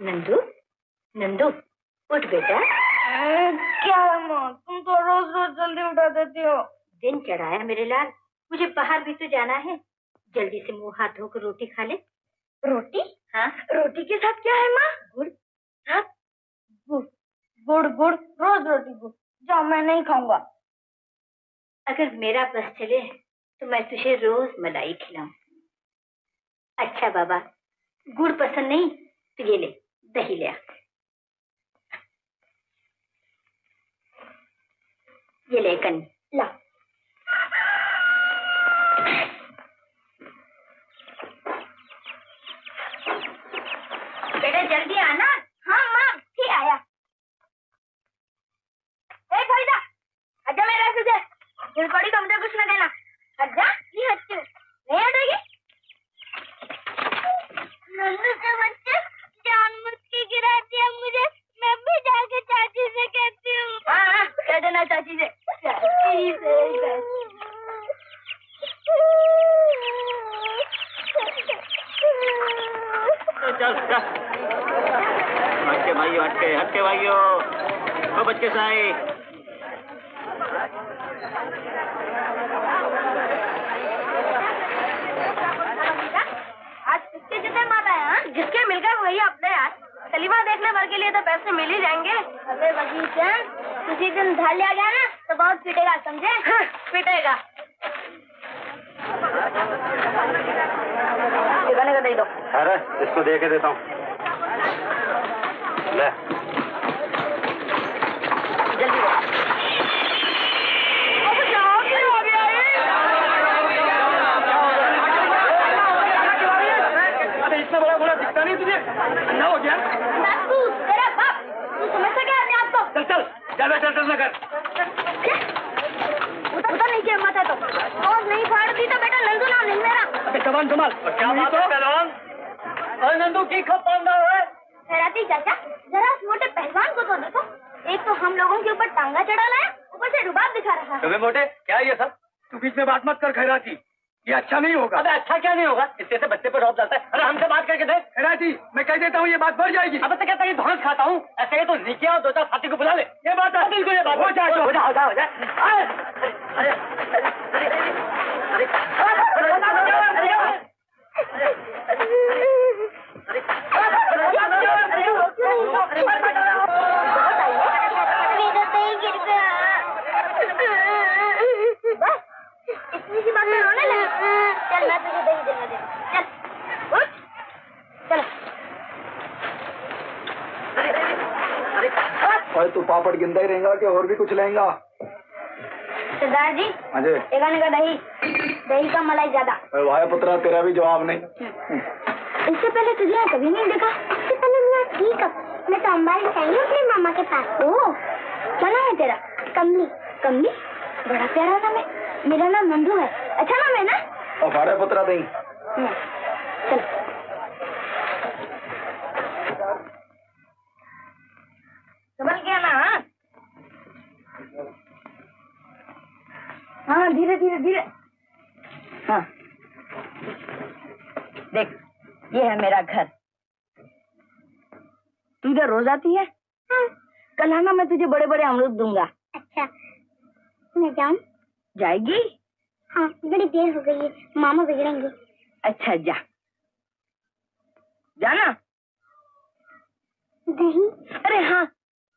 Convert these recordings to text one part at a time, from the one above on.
नंदू, नंदू, उठ बेटा। क्या है माँ, तुम तो रोज रोज जल्दी उठा देती हो। दिन चढ़ाया मेरे लाल, मुझे बाहर भी तो जाना है। जल्दी से मुंह हाथ धोकर रोटी खा ले। रोटी? हाँ, रोटी के साथ क्या है माँ? गुड़। हाँ, गुड़ गुड़ गुड़, रोज रोटी गुड़। जाओ, मैं नहीं खाऊंगा। अगर मेरा बस चले तो मैं तुझे रोज मलाई खिलाऊं। अच्छा बाबा, गुड़ पसंद नहीं तो ये ले, दही ले आ। ये ले कन्नी, ला। बेटा जल्दी आना। हाँ माँ, ठीक आया। ए फरीदा, आजा मेरे ऐसे से। दिल पड़ी तो मुझे कुछ न देना। आजा, नहीं हटती हूँ। नहीं हटेगी? नन्नू के बच्चे जानबूझ के गिराती है मुझे। मैं भी जाके चाची से कहती हूँ। हाँ, कह देना चाची से। चाची से। चल चल, हटके भाइयों, हटके हटके भाइयों, तो बच्चे साए। आज किसके जितने माता है? जिसके मिल गए वही अपने यार। सलीमा देखने भर के लिए तो पैसे मिल ही जाएंगे। अबे वकील, किसी दिन धर लिया गया ना तो बहुत पीटेगा, समझे? पीटेगा। ठिकाने का दे दो। अरे इसको दे के देता हूँ। ले। जल्दी दो। अरे इतना बड़ा घोड़ा दिखता नहीं तुझे? अन्ना हो गया? तू तेरा बाप, तू समझ सके अपने आप को? चल चल, ज्यादा चल न कर। उतर नीचे मत है तो। और नहीं फाड़ दी तो बेटा नंदू नाम नहीं मेरा। अबे जवान संभाल। क्या बात है पहलवान? और नंदू की खप बांधा हुआ है? खैराती चाचा, जरा उस मोटे पहलवान को तो देखो। एक तो हम लोगों के ऊपर टांगा चढ़ा लाया, ऊपर से रुबाब दिखा रहा है। अबे मोटे, क्या ये सब? तू बीच में बात मत कर खैराती, ये अच्छा नहीं होगा। अबे अच्छा क्या नहीं होगा? इससे से बच्चे पर रौब डालता है। अरे हमसे बात करके देख। खैराती, मैं कह देता हूँ ये बात बढ़ जाएगी। अब तो कहता है धौंस खाता हूँ। ऐसे ही तो नीचे आओ, दो चार साथी को बुला ले। ये बात है बिल्कुल, ये बात हो जाए हो जाए हो जाए हो जाए। अरे इतनी सी बात में रोने लगी। चल मैं तुझे दही देने दे। चल उठ, चलो। अरे तू पापड़ गिंदा ही रहेगा कि और भी कुछ लेगा? सरदार जी, हाँ जी। एक आने का दही, दही का मलाई ज्यादा। भाई पुत्रा, तेरा भी जवाब नहीं। इससे पहले तुझे कभी नहीं देखा। इससे पहले मैं ठीक हूँ। मैं तो अम्बाई चाहिए अपने मामा के पास। ओह, क्या नाम है तेरा? कमली। कमली, बड़ा प्यारा नाम है। मेरा नाम नंदू है। अच्छा नाम है ना? और भाड़े पुत्रा नहीं। चल। समझ गया ना? हाँ, धीरे धीरे धीरे। हाँ, देख, ये है मेरा घर। तू इधर रोज आती है? हाँ। कल आना, मैं तुझे बड़े बड़े अमरूद दूंगा। अच्छा, मैं जाऊं? जाएगी? हाँ, बड़ी देर हो गई है, मामा बिगड़ेंगे। अच्छा, जा जाना। दही? अरे हाँ,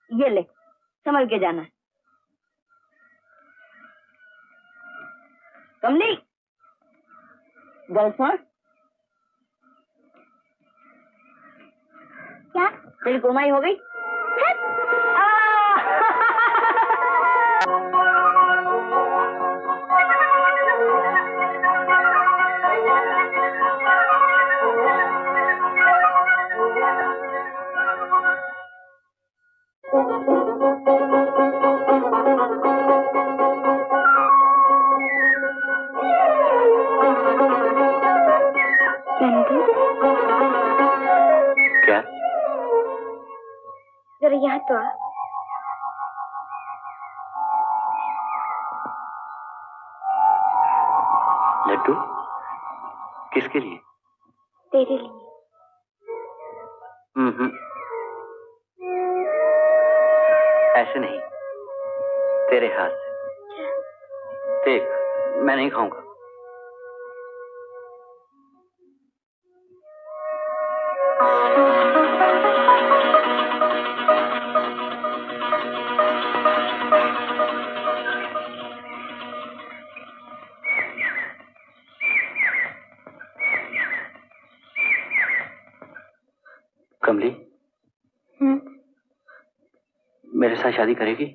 ये ले, संभल के जाना। कमली, गल सुन। क्या? तेरी कुमाई हो गई? क्या? जरा यहाँ तो आ। लड्डू? किसके लिए? तेरे लिए। ऐसे नहीं, तेरे हाथ से। देख, मैं नहीं खाऊंगा। कमली, मेरे साथ शादी करेगी?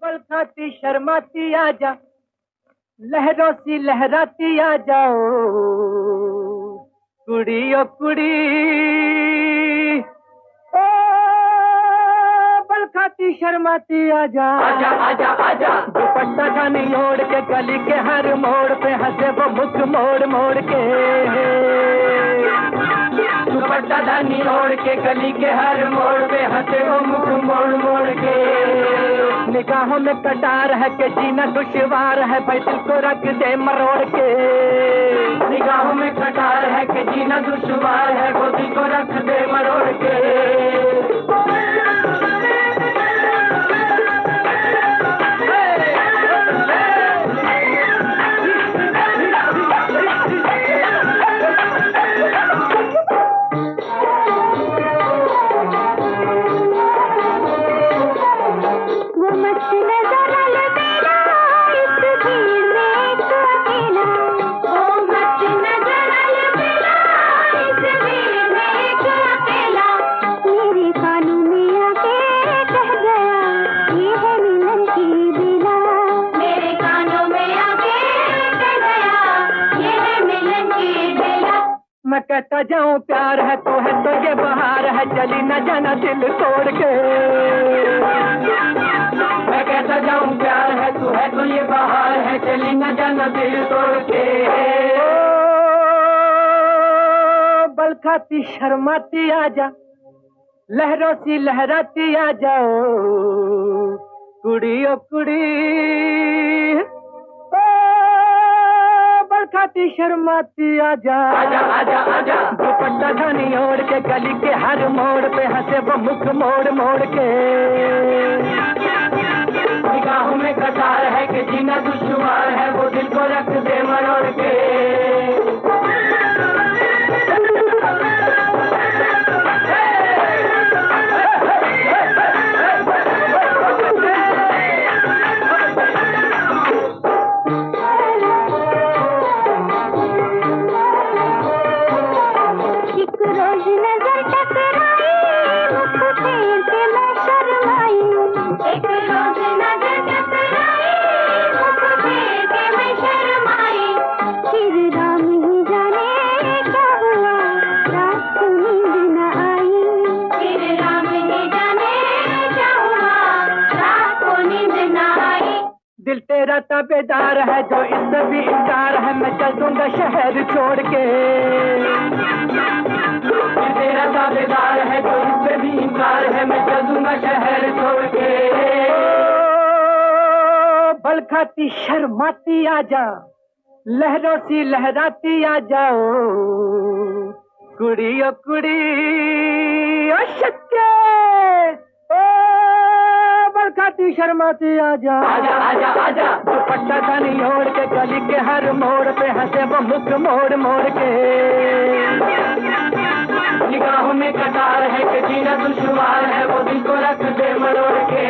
पल खाती शर्माती आजा, लहरों सी लहराती आ जाओ, कुड़ी ओ कुड़ी। ओ पल खाती शर्माती आजा, आजा आजा आजा। दुपट्टा जानी ओढ़ के गली के हर मोड़ पे हंसे वो मुख मोड़ मोड़ के। दुपट्टा जानी ओढ़ के गली के हर मोड़ पे हंसे वो मुख मोड़ मोड़ के। निगाहों में कटार है कि जीना दुश्वार है, भाई दिल को रख दे मरोड़ के। निगाहों में कटार है कि जीना दुश्वार है, वो दिल को रख दे मरोड़ के। मैं कहता जाऊं प्यार है तो है तो ये बहार है, चली न जाना दिल तोड़ के। मैं कहता जाऊं प्यार है तो है तो ये बहार है, चली न जाना दिल तोड़ के। बल खाती शर्माती आजा, लहरों सी लहराती आ जाओ, कुड़ी ओ कुड़ी। खाती शर्माती आजा, आजा आजा आजा। दुपट्टा जानी ओढ़ के गली के हर मोड़ पे हंसे वो मुख मोड़ मोड़ के। निगाहों में कटार है कि जीना दुश्वार है, वो दिल को रख दे मरोड़ के। दिल तेरा ताबेदार है जो इससे भी इनकार है, मैं चल दूंगा शहर छोड़ के। दिल तेरा ताबेदार है जो इससे भी इनकार है, मैं चल दूंगा शहर छोड़ के। बल खाती शर्माती आजा, लहरों सी लहराती आ जाओ, कुड़ी ओ कुड़ी। ओ शक्के खाती शर्माती आजा, आजा आजा आजा। दुपट्टा जानी ओढ़ के गली के हर मोड़ पे हंसे वो मुख मोड़ मोड़ के। निगाहों में कटार है कि जीना दुश्वार है, वो दिल को रख दे मरोड़ के।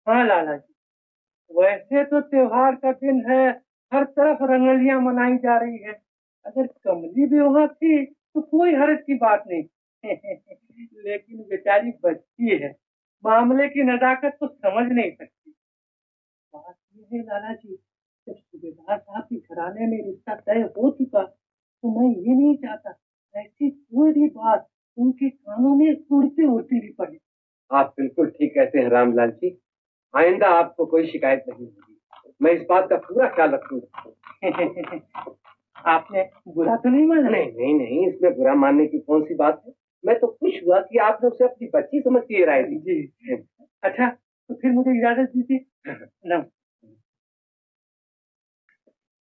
हाँ लाला जी, वैसे तो त्योहार का दिन है, हर तरफ रंगोलियां मनाई जा रही है। अगर कमली भी वहाँ थी तो कोई हर्ज की बात नहीं। लेकिन बेचारी बच्ची है, मामले की नजाकत तो समझ नहीं सकती। बात ये है लाला जी, जब सूबेदार साहब के घराने में रिश्ता तय हो चुका तो मैं ये नहीं चाहता ऐसी कोई भी बात उनके कानों में उड़ती उड़ती भी पड़े। आप बिल्कुल ठीक कहते हैं रामलाल जी, आइंदा आपको कोई शिकायत नहीं होगी। मैं इस बात का पूरा ख्याल रखूंगा। आपने बुरा तो नहीं माना? नहीं, इसमें बुरा मानने की कौन सी बात है। मैं तो खुश हुआ कि आपने उसे अपनी बच्ची समझ के राय दी। जी अच्छा, तो फिर मुझे इजाजत दीजिए।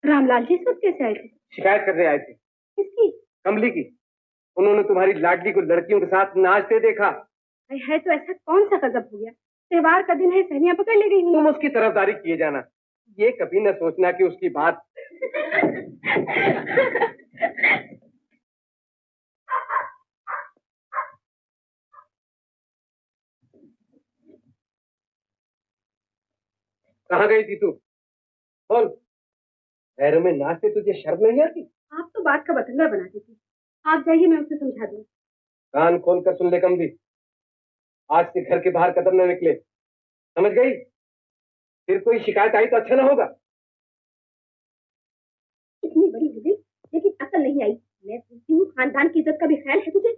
रामलाल जी सब कैसे आए थे? शिकायत करने आए थे। किसकी? कमली की। उन्होंने तुम्हारी लाडली को लड़कियों के साथ नाचते देखा। है तो ऐसा कौन सा गजब हो गया? त्योहार का दिन है, सहेलियां पकड़ ले गई। तुम उसकी तरफदारी किए जाना, ये कभी न सोचना कि उसकी बात। कहाँ गई थी तू? बोल। पैरों में नाचते तुझे शर्म नहीं आती? आप तो बात का बतंगड़ बनाती थी। आप जाइए, मैं उसे समझा दूँ। कान खोल कर सुन ले कमली, आज से घर के बाहर कदम न निकले, समझ गई? फिर कोई शिकायत आई तो अच्छा ना होगा। इतनी बड़ी हो गई लेकिन अकल नहीं आई। मैं पूछती हूँ, खानदान की इज्जत का भी ख्याल है तुझे?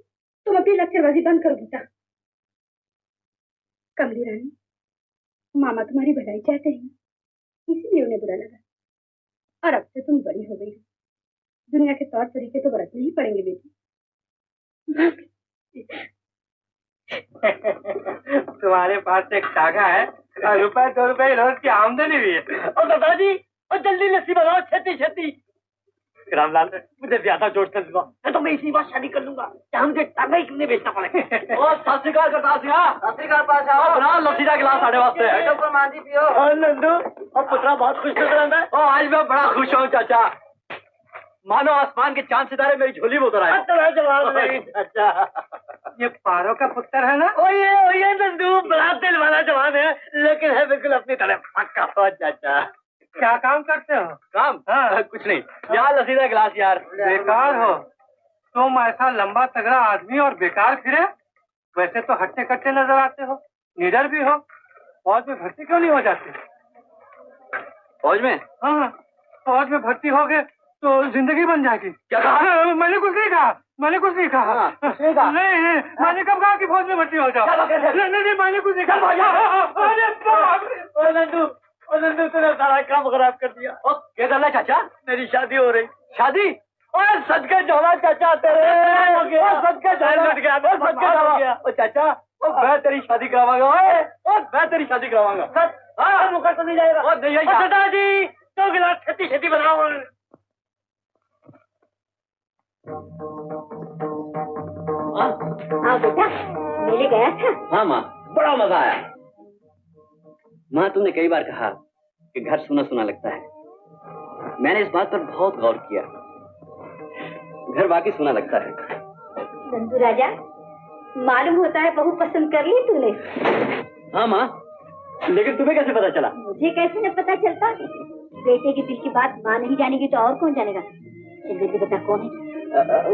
तुम अपनी लक्ष्यबाजी बंद करो गीता। कमली रानी, मामा तुम्हारी भलाई चाहते हैं, इसीलिए उन्हें बुरा लगा। और अब से तुम बड़ी हो गई हो, दुनिया के तौर तरीके तो बरतने ही पड़ेंगे बेटी। तुम्हारे पास एक टाका है और रुपए 2 रुपए रोज की आमदनी भी है। और दादाजी, और जल्दी लस्सी बनाओ, छेती छेती। रामलाल, मुझे ज्यादा जोश कर दूंगा, मैं तो मैं इसी बात शादी कर लूंगा, चाहे मुझे टाका ही कितने बेचना पड़ेगा। और सत श्री अकाल पास आओ, बना लस्सी का गिलास साढ़े वास्ते। मान जी पियो। और नंदू और पुत्रा बहुत खुश नजर आता है। और आज मैं बड़ा खुश हूँ चाचा, मानो आसमान के चांद सितारे मेरी झोली में उतर आए। जवाब नहीं चाचा। ये पारो का पुत्र है ना? ओ ये नंदू बड़ा दिल वाला जवान है, लेकिन है बिल्कुल अपनी तरह पक्का हो चाचा। क्या काम करते हो? काम? हाँ। कुछ नहीं यार, लसीदा गिलास यार। बेकार हो तुम, ऐसा लंबा तगड़ा आदमी और बेकार फिरे। वैसे तो हट्टे कट्टे नजर आते हो, निडर भी हो। फौज में भर्ती क्यों नहीं हो जाते? फौज में? हाँ, फौज में भर्ती हो गए तो जिंदगी बन जाएगी। क्या कहा? मैंने कुछ नहीं कहा, मैंने कुछ नहीं कहा। नहीं, मैंने कब कहा कि फौज में भर्ती हो जाओ? नहीं, मैंने कुछ नहीं कहा। नंदू तूने सारा काम खराब कर दिया। क्या कर रहा चाचा? मेरी शादी हो रही। शादी? और सदके जोड़ा चाचा तेरे, सदके जोड़ा चाचा। मैं तेरी शादी करावांगा, मैं तेरी शादी करावांगा। हाँ, मुखर तो नहीं जाएगा। दादाजी तो गिलास छेती छेती बनाओ। हाँ बेटा, मेले गया था? हाँ माँ, बड़ा मजा आया। माँ, तुमने कई बार कहा कि घर सुना सुना लगता है। मैंने इस बात पर बहुत गौर किया, घर वाकई सुना लगता है। नंदू राजा, मालूम होता है बहू पसंद कर ली तूने? हाँ माँ, लेकिन तुम्हें कैसे पता चला? मुझे कैसे न पता चलता? बेटे के दिल की बात माँ नहीं जानेगी तो और कौन जानेगा? जल्दी बता कौन है?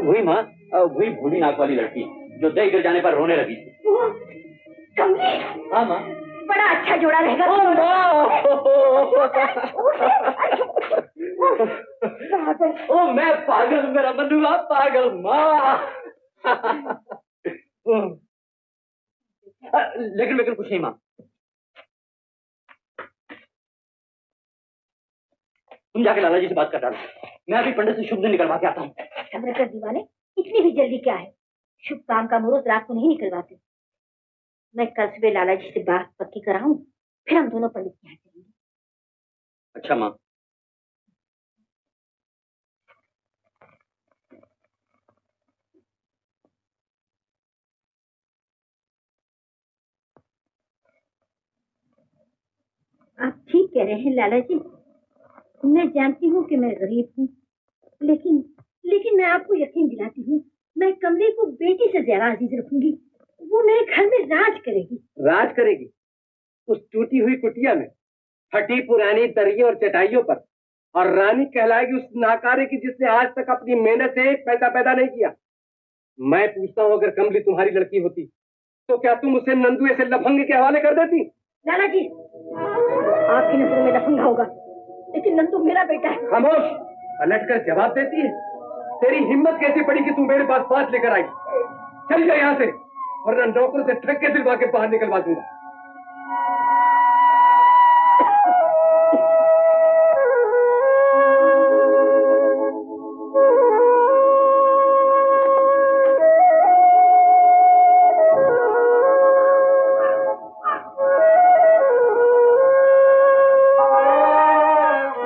वही माँ, वही बूढ़ी नाक वाली लड़की जो दही गिर जाने पर रोने लगी। कमली? हाँ माँ। बड़ा अच्छा जोड़ा रहेगा। ओ मैं पागल, मेरा मनुआ पागल माँ। लेकिन कुछ नहीं माँ, तुम जाके लाला जी से बात कर डालो। मैं अभी पंडित से शुभ दिन निकलवा के आता हूँ। समझकर दीवाने, इतनी भी जल्दी क्या है? शुभ काम का मुहूर्त रात को नहीं निकलवाते। मैं कल सुबह लाला जी से बात पक्की कराऊं, फिर हम दोनों पंडित के यहाँ चलेंगे। अच्छा माँ। आप ठीक कह रहे हैं लाला जी। मैं जानती हूँ कि मैं गरीब हूँ, लेकिन मैं आपको यकीन दिलाती हूँ, मैं कमले को बेटी से ज्यादा अजीज रखूंगी। वो मेरे घर में राज करेगी। राज करेगी? उस टूटी हुई कुटिया में, फटी पुरानी दरियों और चटाइयों पर, और रानी कहलाएगी उस नाकारे की जिसने आज तक अपनी मेहनत से एक पैसा पैदा नहीं किया। मैं पूछता हूँ, अगर कमली तुम्हारी लड़की होती तो क्या तुम उसे नंदू ऐसे लफंगे के हवाले कर देती? लाला जी, आपकी नजरों में लफंगा होगा, लेकिन नंदू मेरा बेटा है। खामोश, पलट कर जवाब देती है। तेरी हिम्मत कैसे पड़ी कि तू मेरे पास बात लेकर आई? चल जा यहाँ से, वरना नौकर से ठग के दिलवा के बाहर निकलवा दूंगा।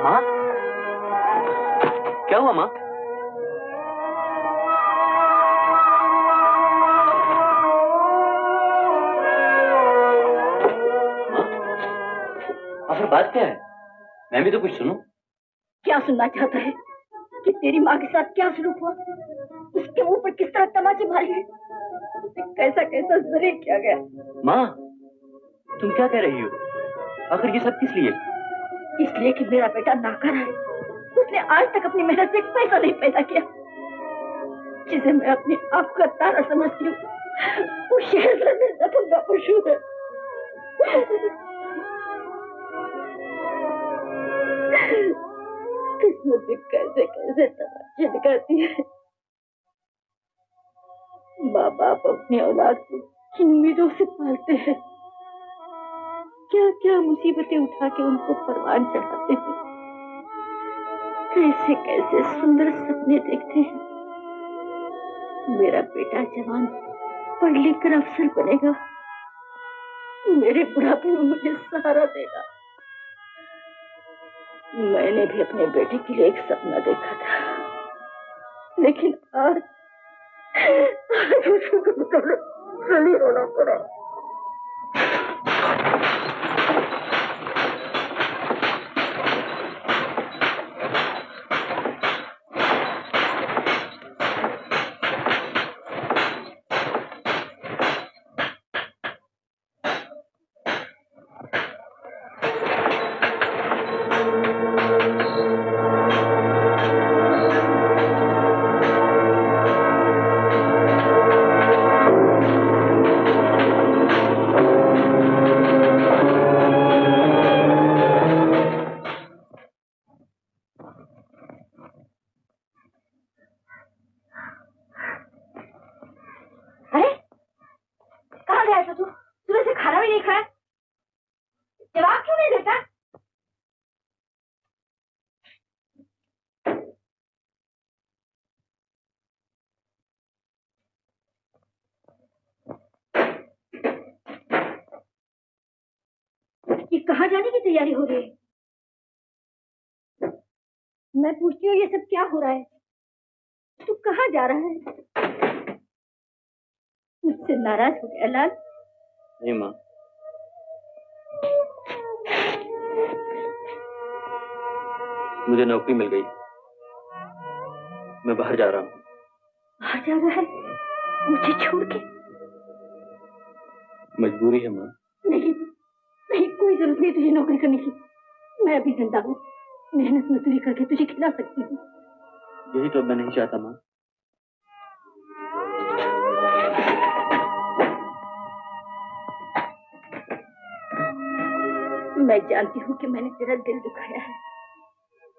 माँ, क्या हुआ माँ? आखिर बात क्या है? मैं भी तो कुछ सुनूं। क्या सुनना चाहता है? कि तेरी माँ के साथ क्या सलूक हुआ, उसके मुंह पर किस तरह तमाचे मारे हैं, उसे कैसा कैसा जलील किया गया। माँ, तुम क्या कह रही हो? आखिर ये सब किस लिए? इसलिए कि मेरा बेटा नाकारा है। उसने आज तक अपनी मेहनत से एक पैसा नहीं पैदा किया। जिसे मैं अपने आप का तारा समझती हूँ, वो शहर में दफन का पशु है। किस्मत भी कैसे कैसे तमाचे दिखाती है। माँ बाप अपनी औलाद को किन उम्मीदों से पालते हैं, क्या क्या मुसीबतें उठा के उनको परवान चढ़ाते हैं, कैसे कैसे सुंदर सपने देखते हैं। मेरा बेटा जवान पढ़ लिख कर अफसर बनेगा, मेरे बुढ़ापे में मुझे सहारा देगा। मैंने भी अपने बेटे के लिए एक सपना देखा था, लेकिन आज उसको रोना पड़ा। ये कहाँ जाने की तैयारी हो रही है? मैं पूछती हूँ ये सब क्या हो रहा है? तू कहाँ जा रहा है? मुझसे नाराज हो गया लाल? नहीं माँ, मुझे नौकरी मिल गई, मैं बाहर जा रहा हूँ। बाहर जा रहा है मुझे छोड़ के? मजबूरी है माँ। नहीं नहीं, कोई जरूरत नहीं तुझे नौकरी करने की। मैं अभी जिंदा हूँ, मेहनत मजदूरी करके तुझे खिला सकती हूँ। यही तो मैं नहीं चाहता माँ। मैं जानती हूँ कि मैंने तेरा दिल दुखाया है,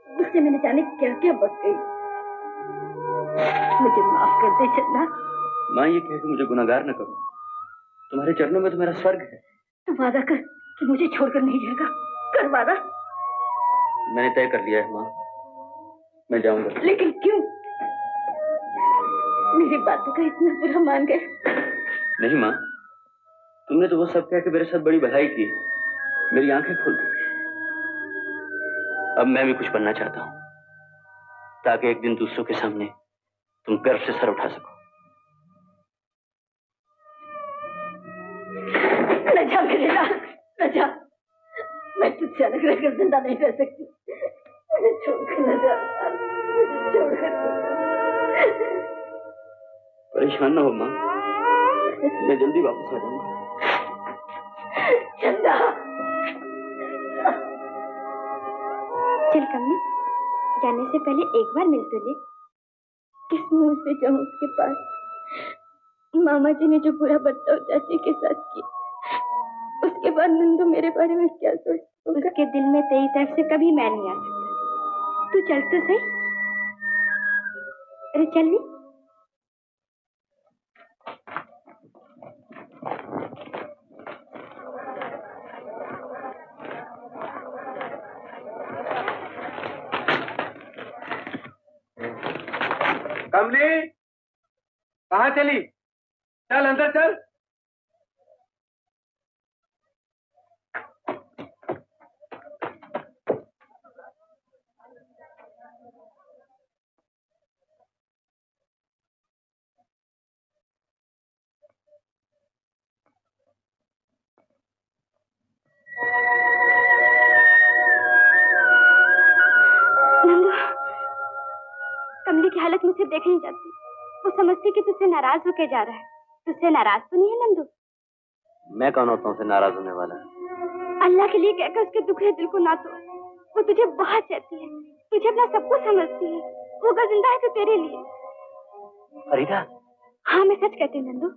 उससे मैंने जाने क्या क्या बच गई। मुझे माफ कर दे चंदा। माँ, ये कह के मुझे गुनाहगार न करो, तुम्हारे चरणों में तो मेरा स्वर्ग है। तो वादा कर कि मुझे छोड़कर नहीं जाएगा, कर वादा। मैंने तय कर लिया है माँ, मैं जाऊंगा। लेकिन क्यों? मेरी बातों का इतना बुरा मान गए? नहीं माँ, तुमने तो वो सब कह के मेरे साथ बड़ी भलाई की, मेरी आंखें खोल दी। अब मैं भी कुछ बनना चाहता हूँ, ताकि एक दिन दूसरों के सामने तुम गर्व से सर उठा सको। न जा मेरे लाल, न जा। मैं तुझसे अलग रहकर जिंदा नहीं रह सकती। मुझे छोड़कर न जा, छोड़कर। परेशान न हो माँ, मैं जल्दी वापस आ जाऊंगा। चंदा, चल कमली, जाने से पहले एक बार मिल तो ले। किस मुंह से जाऊं उसके पास? मामा जी ने जो बुरा बर्ताव चाची के साथ किया, उसके बाद नंदू मेरे बारे में क्या सोच? उसके दिल में तेरी तरफ से कभी मैं नहीं आ सकता। तू चल तो सही। अरे चल नी। कमली, कहाँ चली? चल अंदर चल। नंदू, कमली की हालत मुझसे देख नहीं जाती। वो समझती कि तुझसे नाराज होके जा रहा है। तुझसे नाराज तो नहीं है नंदू? मैं कौन होता हूँ उसे नाराज होने वाला? अल्लाह के लिए कहकर उसके दुखड़े दिल को ना तोड़। वो तुझे बहुत चाहती है, तुझे अपना सब कुछ समझती है। वो अगर जिंदा है तो तेरे लिए। फरीदा? हाँ, मैं सच कहती हूँ नंदू।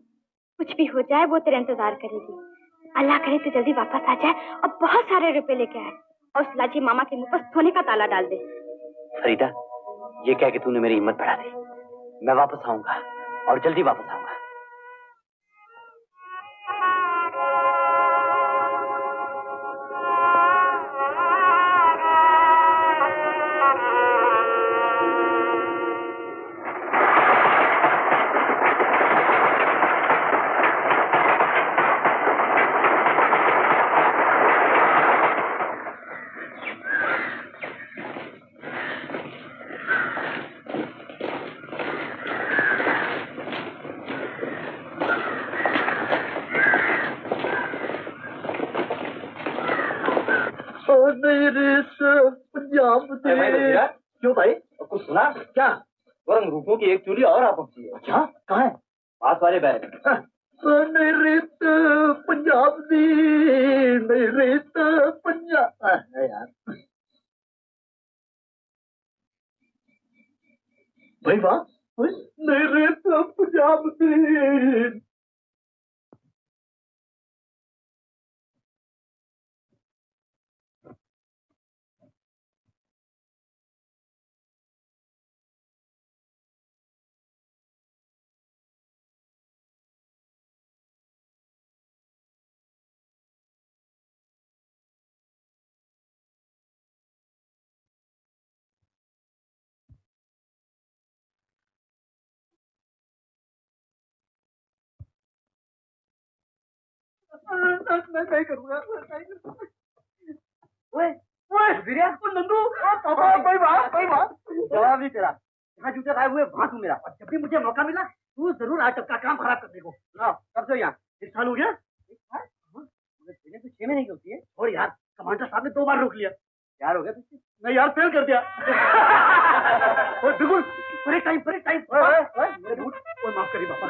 कुछ भी हो जाए वो तेरा इंतजार करेगी। अल्लाह करे तो जल्दी वापस आ जाए और बहुत सारे रुपए लेके आए और उस लाजी मामा के मुंह पर सोने का ताला डाल दे। फरीदा, ये क्या कि तूने मेरी हिम्मत बढ़ा दी। मैं वापस आऊंगा और जल्दी वापस आऊंगा। क्यों भाई, कुछ सुना क्या? वरम रूपों की एक चूड़ी और आ पहुंची है। अच्छा, कहाँ है? पास वाले बैग। मेरे पंजाब दी, मेरे पंजाब यार। भाई वाह, मेरे पंजाब दी। मैं नहीं करूँगा। ओए, वीरिया, नंदू, भाई वाह, जवाब ही तेरा। यहाँ जूते खाए हुए वहाँ तू मेरा। और जब भी मुझे मौका मिला, तू जरूर आज सबका काम खराब करने को। ना, कब से यहाँ? 1 साल हो गया? 1 साल? मुझे ट्रेनिंग तो 6 महीने की होती है। और यार, कमांडर साहब ने 2 बार रोक लिया। यार हो गया तुझसे? नहीं यार, फेल कर दिया। बिल्कुल, ब्रेक टाइम। मेरे बूट, माफ करिए पापा।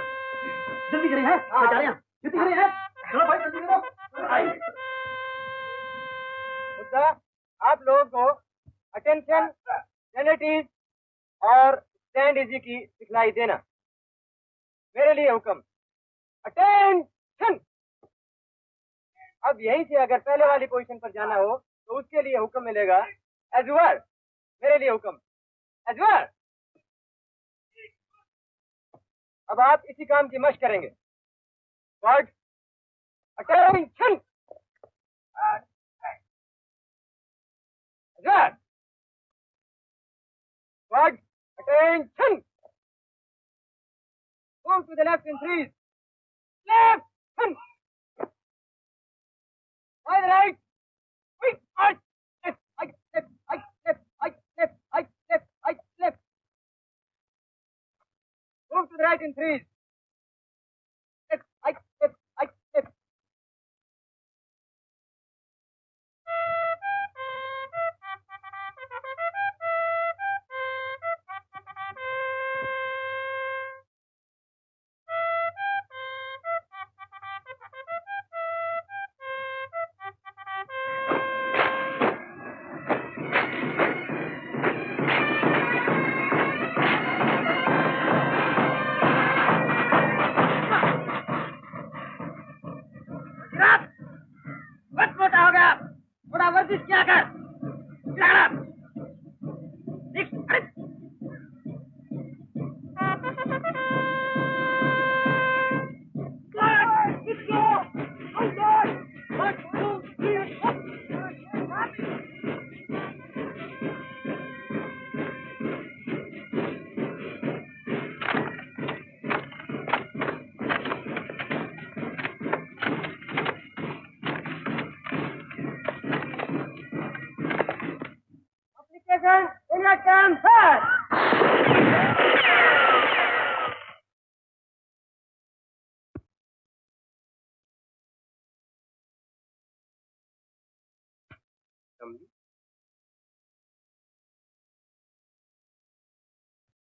जल्दी करें हैं? जा रहे हैं। जल्दी करें हैं? चलो भाई, जल्दी करो। मुद्दा, आप लोगों को अटेंशन, सैनिटीज और स्टैंड इजी की सिखलाई देना। मेरे लिए हुक्म, अटेंशन। अब यहीं से अगर पहले वाली पोजीशन पर जाना हो तो उसके लिए हुक्म मिलेगा एजवर। मेरे लिए हुक्म एजवर। अब आप इसी काम की मशक करेंगे। God, attention. As you were. God, attention. Move to the left in 3. Left. By the right. Quick march. Left. Left. Move to the right in 3. Left.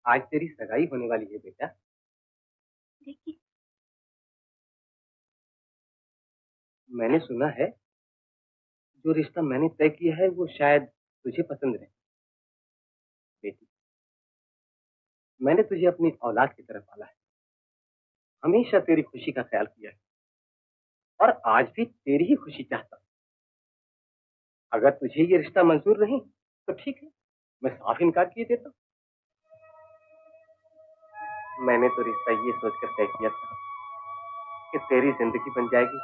आज तेरी सगाई होने वाली है बेटा। देखिए, मैंने सुना है जो रिश्ता मैंने तय किया है वो शायद तुझे पसंद रहे। बेटी, मैंने तुझे अपनी औलाद की तरह पाला है, हमेशा तेरी खुशी का ख्याल किया है और आज भी तेरी ही खुशी चाहता हूं। अगर तुझे ये रिश्ता मंजूर नहीं तो ठीक है, मैं साफ इनकार किए देता हूं। मैंने तो रिश्ता ये सोचकर तय किया था कि तेरी जिंदगी बन जाएगी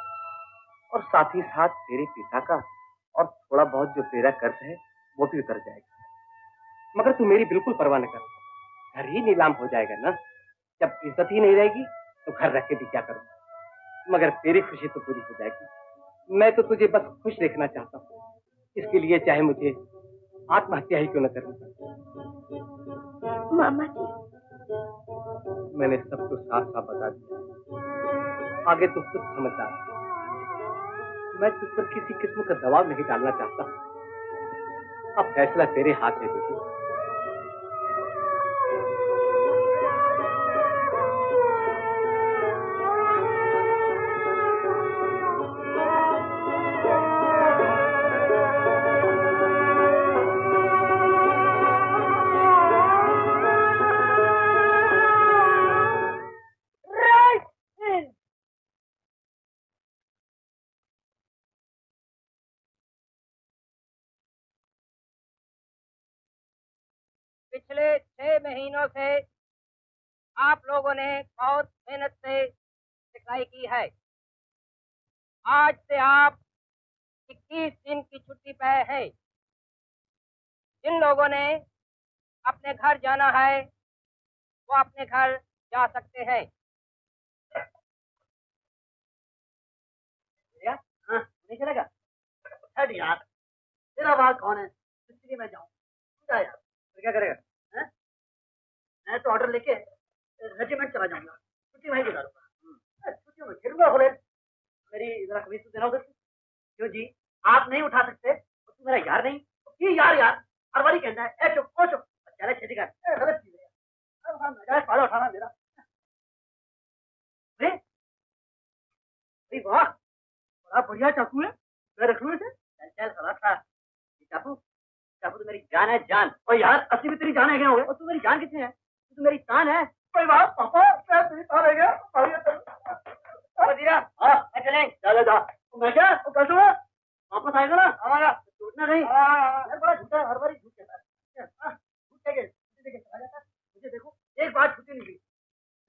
और साथ ही साथ तेरे पिता का और थोड़ा बहुत जो तेरा कर्ज है वो भी उतर जाएगा। मगर तू मेरी बिल्कुल परवाह न कर, घर ही नीलाम हो जाएगा ना। जब इज्जत ही नहीं रहेगी तो घर रख के भी क्या करूं। मगर तेरी खुशी तो पूरी हो जाएगी। मैं तो तुझे बस खुश देखना चाहता हूँ, इसके लिए चाहे मुझे आत्महत्या ही क्यों न करनी पड़े। मामा जी, मैंने सब कुछ साफ साफ बता दिया, आगे तो खुद समझदार। मैं तुझ पर किसी किस्म का दबाव नहीं डालना चाहता। अब फैसला तेरे हाथ है बेटी। पिछले 6 महीनों से आप लोगों ने बहुत मेहनत से सिखाई की है। आज से आप 21 दिन की छुट्टी पे हैं। जिन लोगों ने अपने घर जाना है वो अपने घर जा सकते हैं। हाँ, नहीं चलेगा। हट यार, तेरा बात कौन है जिसके मैं जाऊँ? जा यार, फिर क्या करेगा? हैं? मैं तो ऑर्डर लेके रेजिमेंट चला जाऊंगा, छुट्टी वहीं गुजारूंगा। छुट्टियों में खेलूंगा बोले। मेरी जरा कमीज तो देना उधर से। क्यों जी, आप नहीं उठा सकते तो तू मेरा यार नहीं? ये यार यार हर बारी कहता है ए चुप ओ चुप, चले खेती कर। गलत चीज है यार। अब मेरा फायदा उठाना मेरा। अरे वाह, बड़ा बढ़िया चाकू है। मैं रख लूं इसे? चल चल खलास था। चाकू चाकू तो मेरी जान है, जान। और यार असली में तेरी जान है क्या हो गया? और तू मेरी जान कितनी है? तू तो मेरी तान है। कोई बात पापा, क्या तेरी तान है क्या? वजीरा, हाँ मैं चलें। चले जा। मैं क्या कल सुबह वापस आएगा ना? आएगा। छूटना नहीं। यार बड़ा झूठा है, हर बार झूठ कहता है। झूठ कह के चला जाता है। मुझे देखो एक बार छुट्टी नहीं दी।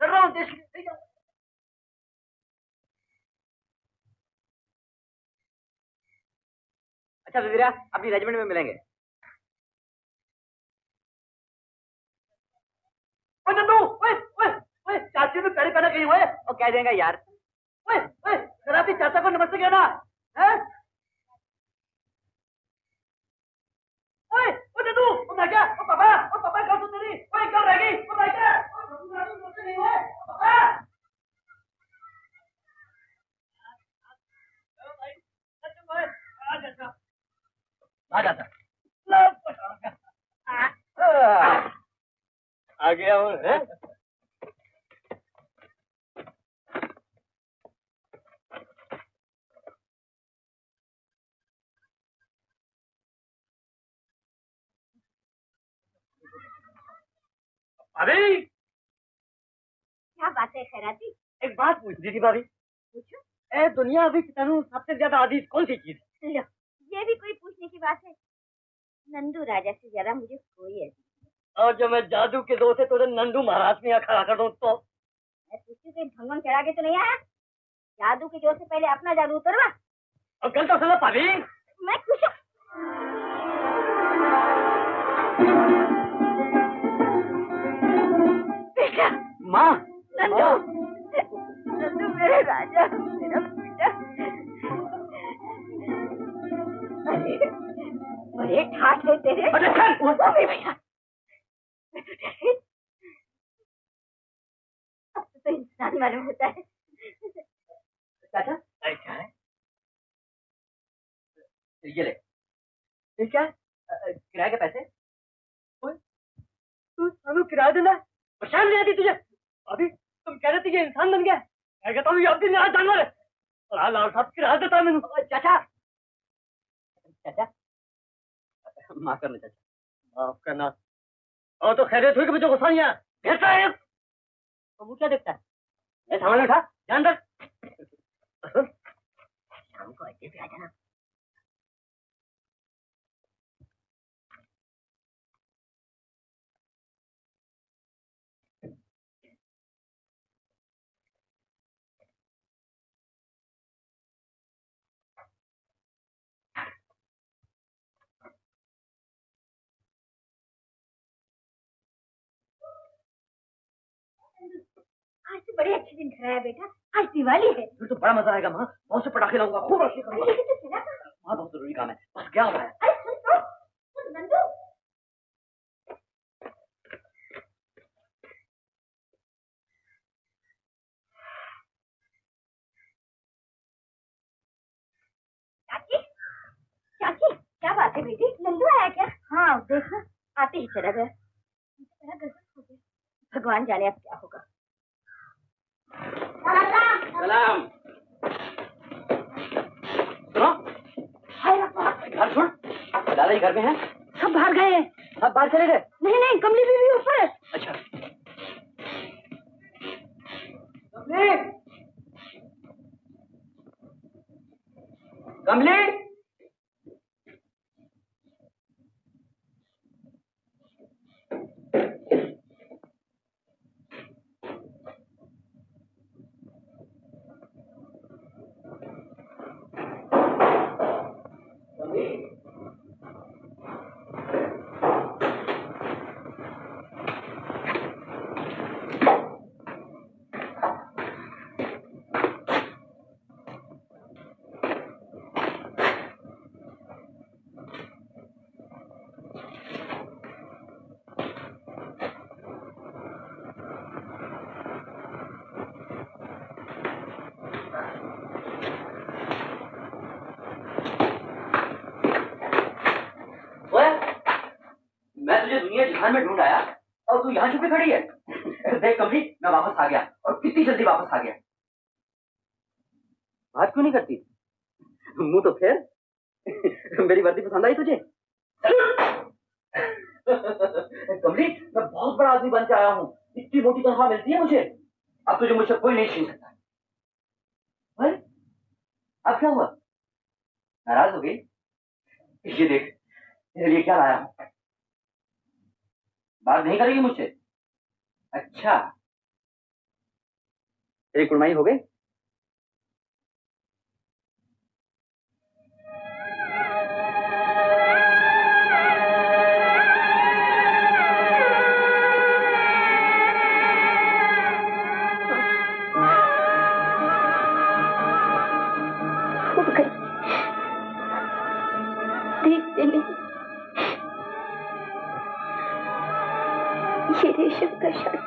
लड़ रहा हूँ देश के लिए, ठीक है? अच्छा विजया, अपनी रेजिमेंट में मिलेंगे। ओए नंदू, ओए ओए ओए, चाची में पैरी पहना कहीं हुए और कह देंगे यार। ओए ओए, शराबी चाचा को नमस्ते कहना है। ओए ओए नंदू, ओ मैं क्या? ओ पापा कल तो तेरी ओए कल रहेगी। ओ मैं क्या? नमस्ते नहीं हुए पापा। आ जाता आ गया हूँ। अरे क्या बात है खैराती? एक बात पूछनी थी भाभी। पूछो। ए दुनिया अभी तनु सबसे ज्यादा अजीज कौन सी चीज? लो, ये भी कोई पूछने की बात है? नंदू राजा से ज्यादा मुझे कोई है। और जो मैं जादू के दो से तुझे नंदू महाराज में यहाँ खड़ा कर दूं तो? मैं पूछती हूँ भंगम चढ़ा के तो नहीं आया? जादू के जोर से पहले अपना जादू उतरवा। और कल तो सुनो भाभी, मैं पूछू। बेटा, माँ नंदू, नंदू मेरे राजा, मेरा बेटा। अरे बड़े ठाठ है तेरे। भैया अब तो इंसान मालूम होता है। चाचा क्या है? ये ले। ये क्या? किराए के पैसे? तू हमें किराया देना है? परेशान नहीं आती तुझे? अभी तुम कह रहे थे कि इंसान बन गया। मैं कहता हूँ ये अब भी मेरा जानवर है और हाँ लाल साहब किराया देता है मैंने। चाचा चाचा माफ करना चाचा। माफ करना और तो खैरियत हुई कि मुझे गुस्सा नहीं आया। फिर है तो वो क्या देखता है? मैं सामान उठा ध्यान रख। शाम को अड्डे पे आ जाना। आज तो बड़े अच्छे दिन खड़ा है बेटा। आज दिवाली है। फिर तो बड़ा मजा आएगा माँ। बहुत से पटाखे लाऊंगा, खूब रोशनी करूंगा। लेकिन तो चला कहाँ? माँ बहुत जरूरी काम है, बस क्या हो रहा है? अरे सुन नंदू। चाची चाची क्या बात है बेटी? नंदू आया क्या? हाँ देखो आते ही चला गया। बड़ा गजब हो गया। भगवान जाने अब क्या होगा। सलाम। सुनो, घर छोड़। दादाजी घर में हैं? सब बाहर गए हैं। सब बाहर चले गए? नहीं नहीं कमली बीवी ऊपर है। अच्छा। कमली दुनिया जहान में ढूंढ आया और तू यहाँ छुपी खड़ी है। देख कमली, मैं वापस आ गया और कितनी जल्दी वापस आ गया। बात क्यों नहीं करती? मुंह तो फेर। मेरी वर्दी पसंद आई तुझे? कमली, मैं बहुत बड़ा आदमी बन के आया हूँ। इतनी मोटी तनख्वाह मिलती है मुझे। अब तुझे मुझसे कोई नहीं छीन सकता। अब क्या हुआ? नाराज हो गई? ये देख तेरे लिए क्या लाया हूँ। बात नहीं करेगी मुझसे? अच्छा, तेरी कुड़माई हो गई? देखते नहीं ये रेशम का शर्ट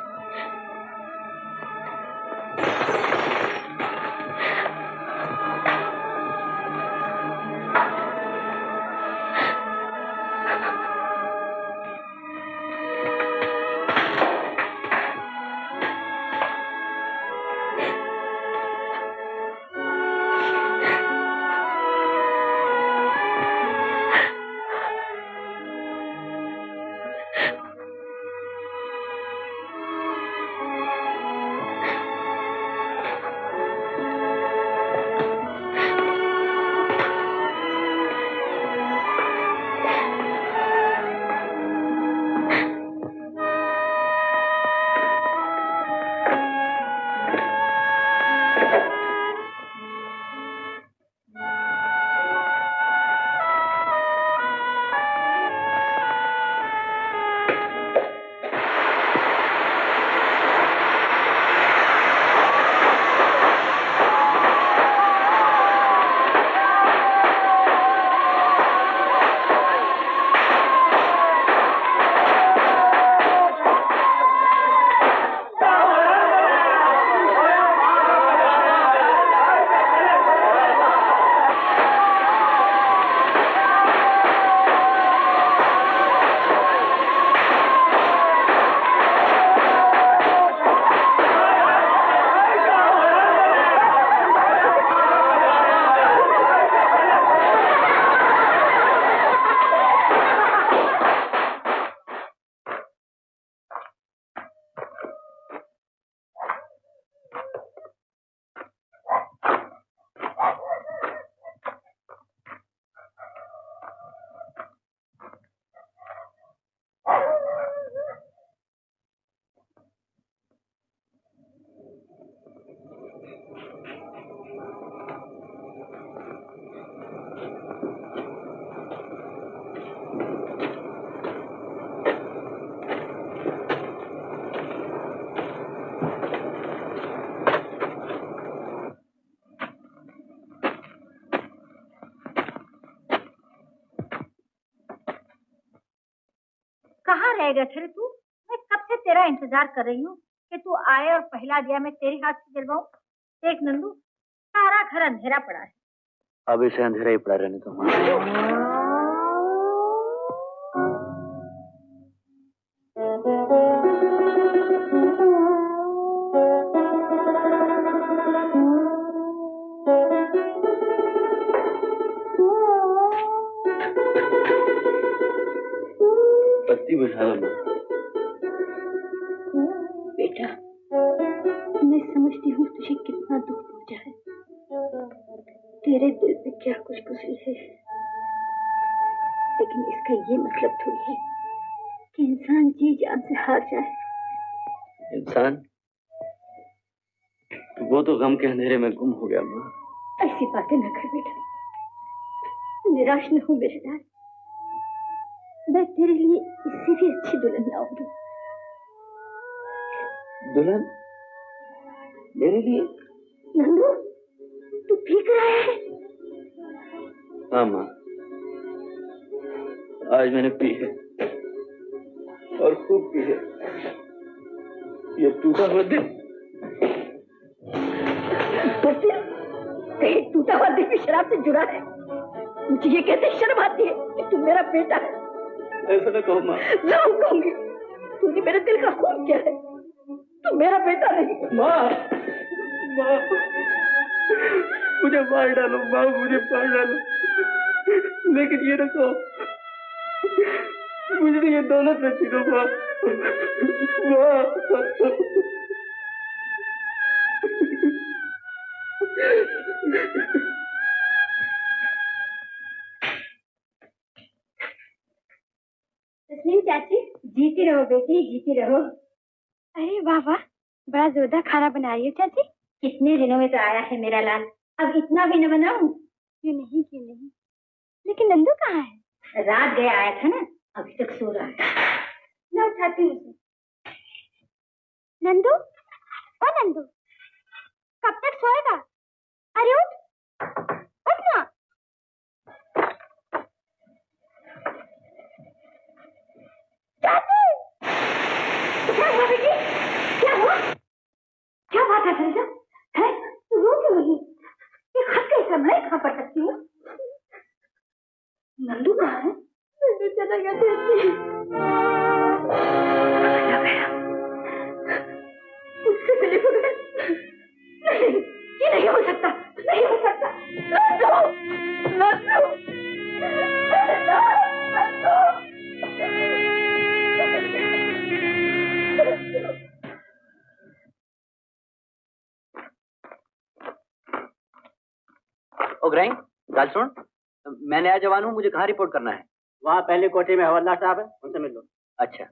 रह गया थे तू? मैं कब से तेरा इंतजार कर रही हूँ कि तू आए और पहला दिया मैं तेरे हाथ से जलवाऊं। देख नंदू, सारा घर अंधेरा पड़ा है। अब इसे अंधेरा ही पड़ा रहने दो माँ। बत्ती बुझा लो माँ। बेटा, मैं समझती हूँ तुझे कितना दुख पहुंचा है। तेरे दिल पे क्या कुछ गुजरी है, लेकिन इसका ये मतलब थोड़ी है कि इंसान जी जान से हार जाए। इंसान? वो तो गम के अंधेरे में गुम हो गया माँ। ऐसी बातें न कर बेटा, निराश न हो मेरे लाल। मैं तेरे लिए इससे भी अच्छी दुल्हन लाऊंगी। दुल्हन? मेरे लिए? नंदू, तू ठीक रहा है? हाँ माँ, आज मैंने पी है और खूब पी है। ये टूटा हुआ दिल, कहीं टूटा हुआ दिल भी शराब से जुड़ा है? मुझे ये कहते शर्म आती है कि तू मेरा बेटा है। ऐसा न कहो माँ। जरूर कहूंगी, तूने मेरे दिल का खून किया है, तू मेरा बेटा नहीं। माँ, माँ, मुझे मार डालो माँ, मुझे मार डालो, लेकिन ये न कहो मुझे ये दौलत में पी दो माँ। माँ, तस्लीम चाची, जीती रहो बेटी, जीती रहो। अरे वाह वाह, बड़ा जोरदार खाना बना रही हो चाची। कितने दिनों में तो आया है मेरा लाल, अब इतना भी न बनाऊं? क्यों नहीं, क्यों नहीं। लेकिन नंदू कहाँ है? रात गया आया था ना, अभी तक सो रहा है। मैं उठाती हूँ उसे। नंदू, ओ नंदू, कब तक सोएगा? अरे उठ, उठ ना। चाची, क्या हुआ बेटी? क्या हुआ? क्या बात है फरीदा? है तू रो क्यों रही? ये खत कैसा? मैं कहाँ पढ़ सकती हूँ? नंदू कहाँ है? नंदू चला गया चाची। चला गया? मुझसे मिली हो गए? नहीं, ये नहीं हो सकता, नहीं हो सकता। नंदू, नंदू, ओ ग्राइंग, गाल सुन, मैं नया जवान हूँ, मुझे कहाँ रिपोर्ट करना है? वहाँ पहले कोठे में हवलदार साहब है, उनसे मिल लो। अच्छा।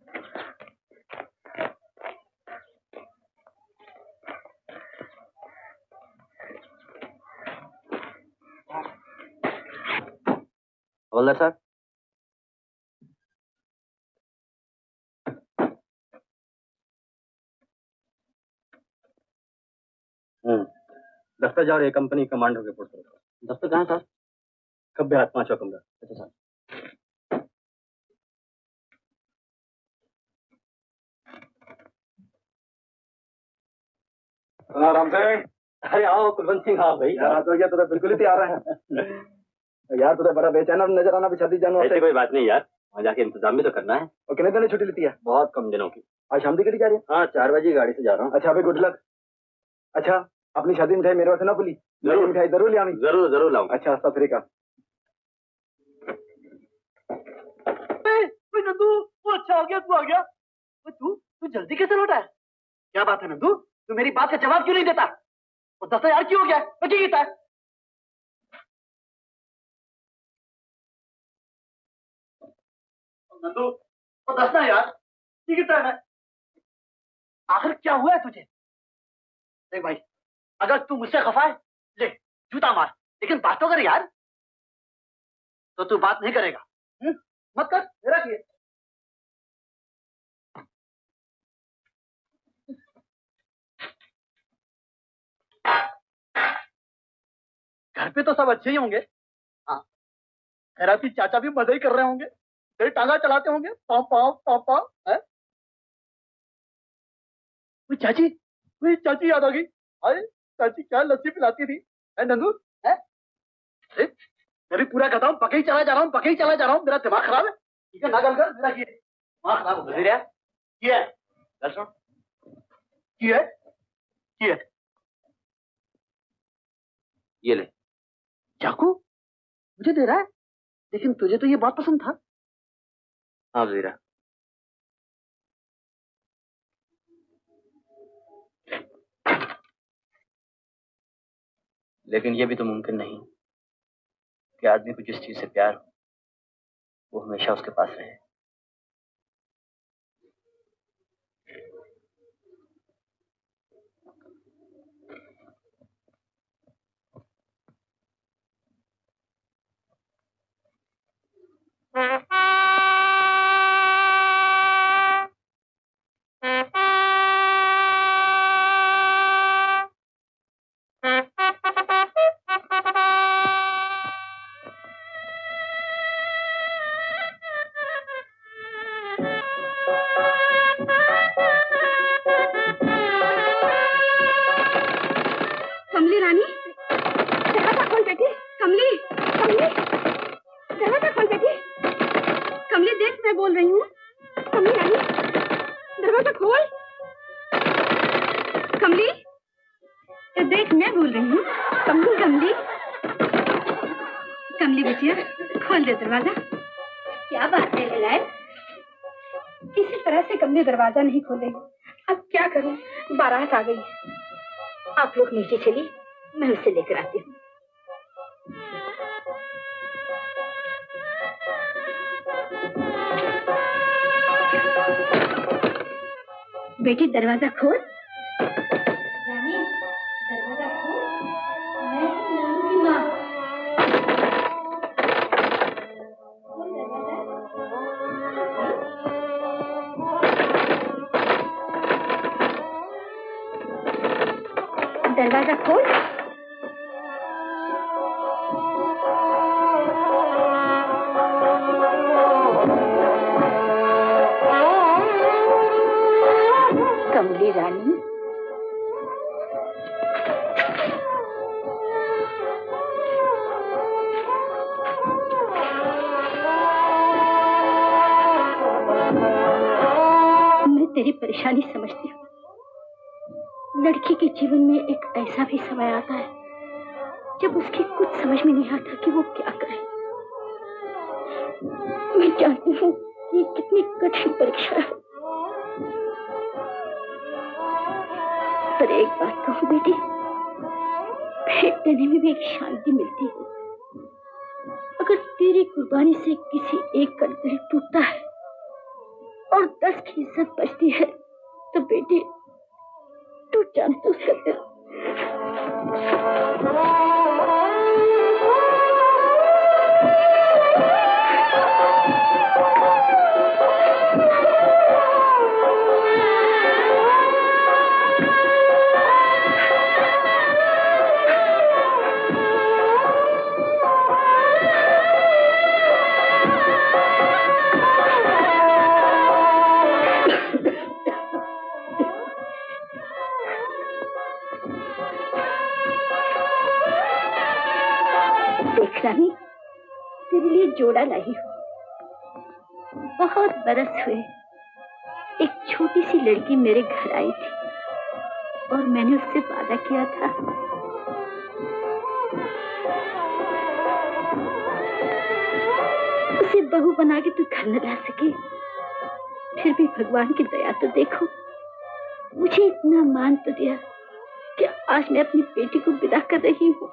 हवलदार साहब, दफ्तर जाओ, ये कंपनी कमांडर के रिपोर्ट करो। दफ्तर कहाँ सर? खब्बे हाथ 5वां कमरा। अच्छा सर। राम सिंह। अरे आओ कुलवंत सिंह। हाँ भाई, यार तो क्या तुझे बिल्कुल ही तैयार है। यार तुझे बड़ा बेचैन नजर आना भी शादी जानो। ऐसे कोई बात नहीं यार, वहाँ जाके इंतजाम भी तो करना है। और कितने दिन छुट्टी लेती है? बहुत कम दिनों की। आज शाम की जा रही है? हाँ, 4 बजे गाड़ी से जा रहा हूँ। अच्छा भाई, गुड लक। अच्छा, अपनी शादी मिठाई मेरे वास्ते ना भूली। जरूर मिठाई जरूर ले आनी। जरूर जरूर लाऊंगा। अच्छा, सत श्री अकाल। नंदू, वो अच्छा हो गया, तू आ गया। तू जल्दी कैसे लौटा है? क्या बात है नंदू, तू मेरी बात का जवाब क्यों नहीं देता? वो 10,000 क्यों हो गया? बची कितना है? नंदू, वो 10 ना यार, कितना है? आखिर क्या हुआ है तुझे? देख भाई, अगर तू मुझसे खफा है, ले जूता मार, लेकिन बात तो कर यार। तो तू बात नहीं करेगा? मत कर, मेरा किए। घर पे तो सब अच्छे ही होंगे। हाँ, खैराती चाचा भी मजे ही कर रहे होंगे। तेरी टांगा चलाते होंगे, पाँव पाँव पाँव पाँव है। चाची याद आ गई। अरे चाची क्या लस्सी पिलाती थी, है नंदू है? मैं भी पूरा कहता हूँ, पके ही चला जा रहा हूँ, पके ही चला जा रहा हूँ, मेरा दिमाग खराब है। ठीक है ना, गल कर मेरा ये दिमाग खराब हो गया। ये है दर्शन, ये ले चाकू मुझे दे रहा है, लेकिन तुझे तो ये बहुत पसंद था। हाँ वीरा, लेकिन ये भी तो मुमकिन नहीं कि आदमी को जिस चीज से प्यार हो वो हमेशा उसके पास रहे। कमली रानी, दरवाजा खोल बेटी। कमली, कमली, दरवाजा खोल बेटी। कमली देख, मैं बोल रही हूँ। कमली रानी, दरवाजा खोल। कमली देख, मैं बोल रही हूँ। कमली, कमली, कमली बिटिया, खोल दे दरवाजा। क्या बात है लैला, किसी तरह से कमली दरवाजा नहीं खोलेगी। अब क्या करूँ, बारात आ गई है। आप लोग नीचे चलिए, मैं उसे लेकर आती हूँ। बेटी दरवाजा खोल। रानी, दरवाजा खोल। मैं नंदू की माँ। खोल दरवाजा। दरवाजा खोल। कमली रानी, मैं तेरी परेशानी समझती हूँ। लड़की के जीवन में एक ऐसा भी समय आता है जब उसकी कुछ समझ में नहीं आता कि वो क्या करे। मैं जानती हूँ कि ये कितनी कठिन परीक्षा है, पर एक बात कहूँ बेटी, भेंट देने में भी एक शांति मिलती है। अगर तेरी कुर्बानी से किसी एक का दिल टूटता है और 10 की इज्जत बचती है, तो बेटी टूट जाने तो उसका दिल। रानी, तेरे लिए जोड़ा लाई हूँ। बहुत बरस हुए एक छोटी सी लड़की मेरे घर आई थी और मैंने उससे वादा किया था उसे बहू बना के तू घर न ला सके। फिर भी भगवान की दया तो देखो, मुझे इतना मान तो दिया कि आज मैं अपनी बेटी को विदा कर रही हूँ।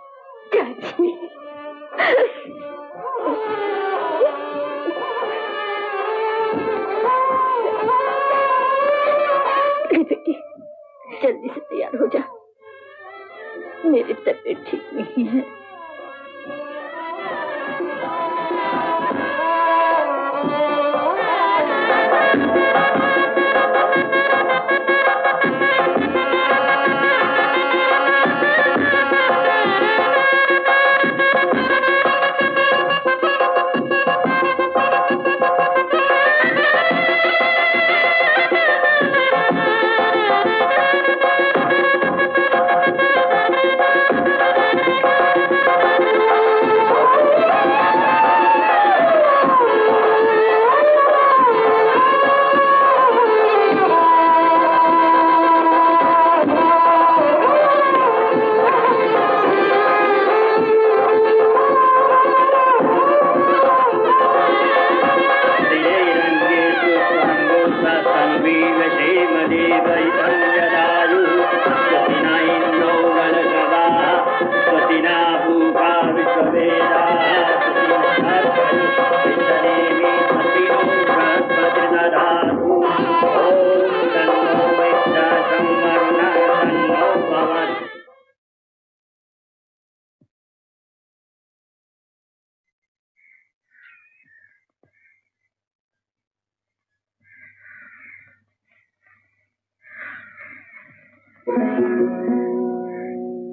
चाची, बेटी जल्दी से तैयार हो जा, मेरी तबीयत ठीक नहीं है।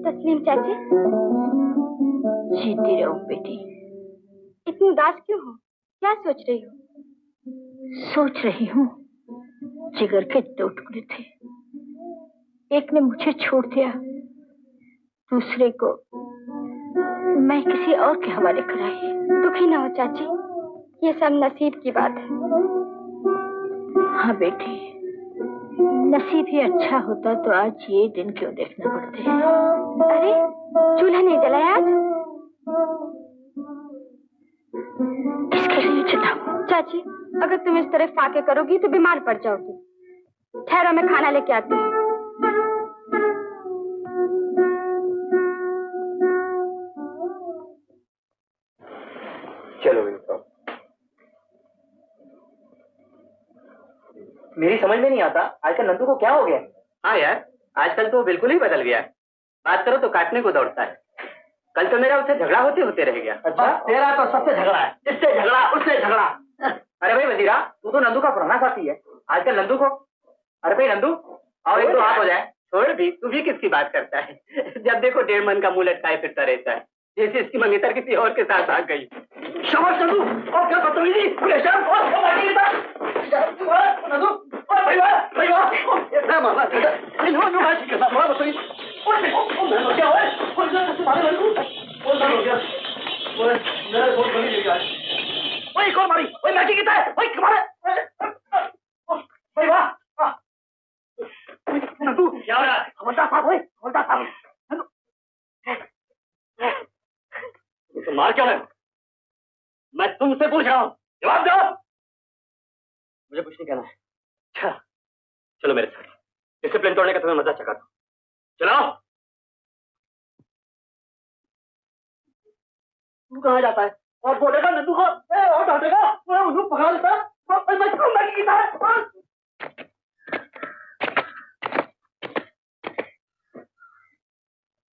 तस्लीम चाची। जीती रहो बेटी। इतनी उदास क्यों हो? क्या सोच रही हो? सोच रही हूँ, जिगर के 2 टुकड़े थे, एक ने मुझे छोड़ दिया, दूसरे को मैं किसी और के हवाले कराई। दुखी ना हो चाची, ये सब नसीब की बात है। हाँ बेटी, नसीब ही अच्छा होता तो आज ये दिन क्यों देखना पड़ते हैं। अरे चूल्हा नहीं जलाया आज? किसके लिए जलाऊं? चाची, अगर तुम इस तरह फाके करोगी तो बीमार पड़ जाओगी। ठहरो, मैं खाना लेके आती हूँ। चलो तो मेरी समझ में नहीं आता आजकल नंदू को क्या हो गया। हाँ यार, आजकल तो बिल्कुल ही बदल गया है। बात करो तो काटने को दौड़ता है। कल तो मेरा उससे झगड़ा होते रह गया। अच्छा, तेरा तो सबसे झगड़ा है, इससे झगड़ा उससे झगड़ा। अरे भाई वजीरा, तू तो नंदू का पुराना साथी है। आजकल नंदू को, अरे भाई नंदू और एक तो आप हो जाए। छोड़ भी, तू भी किसकी बात करता है? जब देखो 1.5 मन का मुंह लटकाए फिरता रहता है, जैसे इसकी मंगेतर किसी और के साथ आ गई। शाबाश नंदू, और क्या बदतमीजी। नंदू क्या हो रहा है? हवलदार साहब, हवलदार साहब, तो मार क्यों है? मैं तुमसे पूछ रहा हूँ, जवाब दो। मुझे कुछ नहीं कहना है। अच्छा, चलो मेरे साथ, डिसिप्लिन तोड़ने का तुम्हें मजा चखा दो। चलो। तू कहाँ जाता है? और बोलेगा नंदू को, और डांटेगा, मैं उन्हें पकड़ा लेता है, मैं कहूँगा कि गीता है।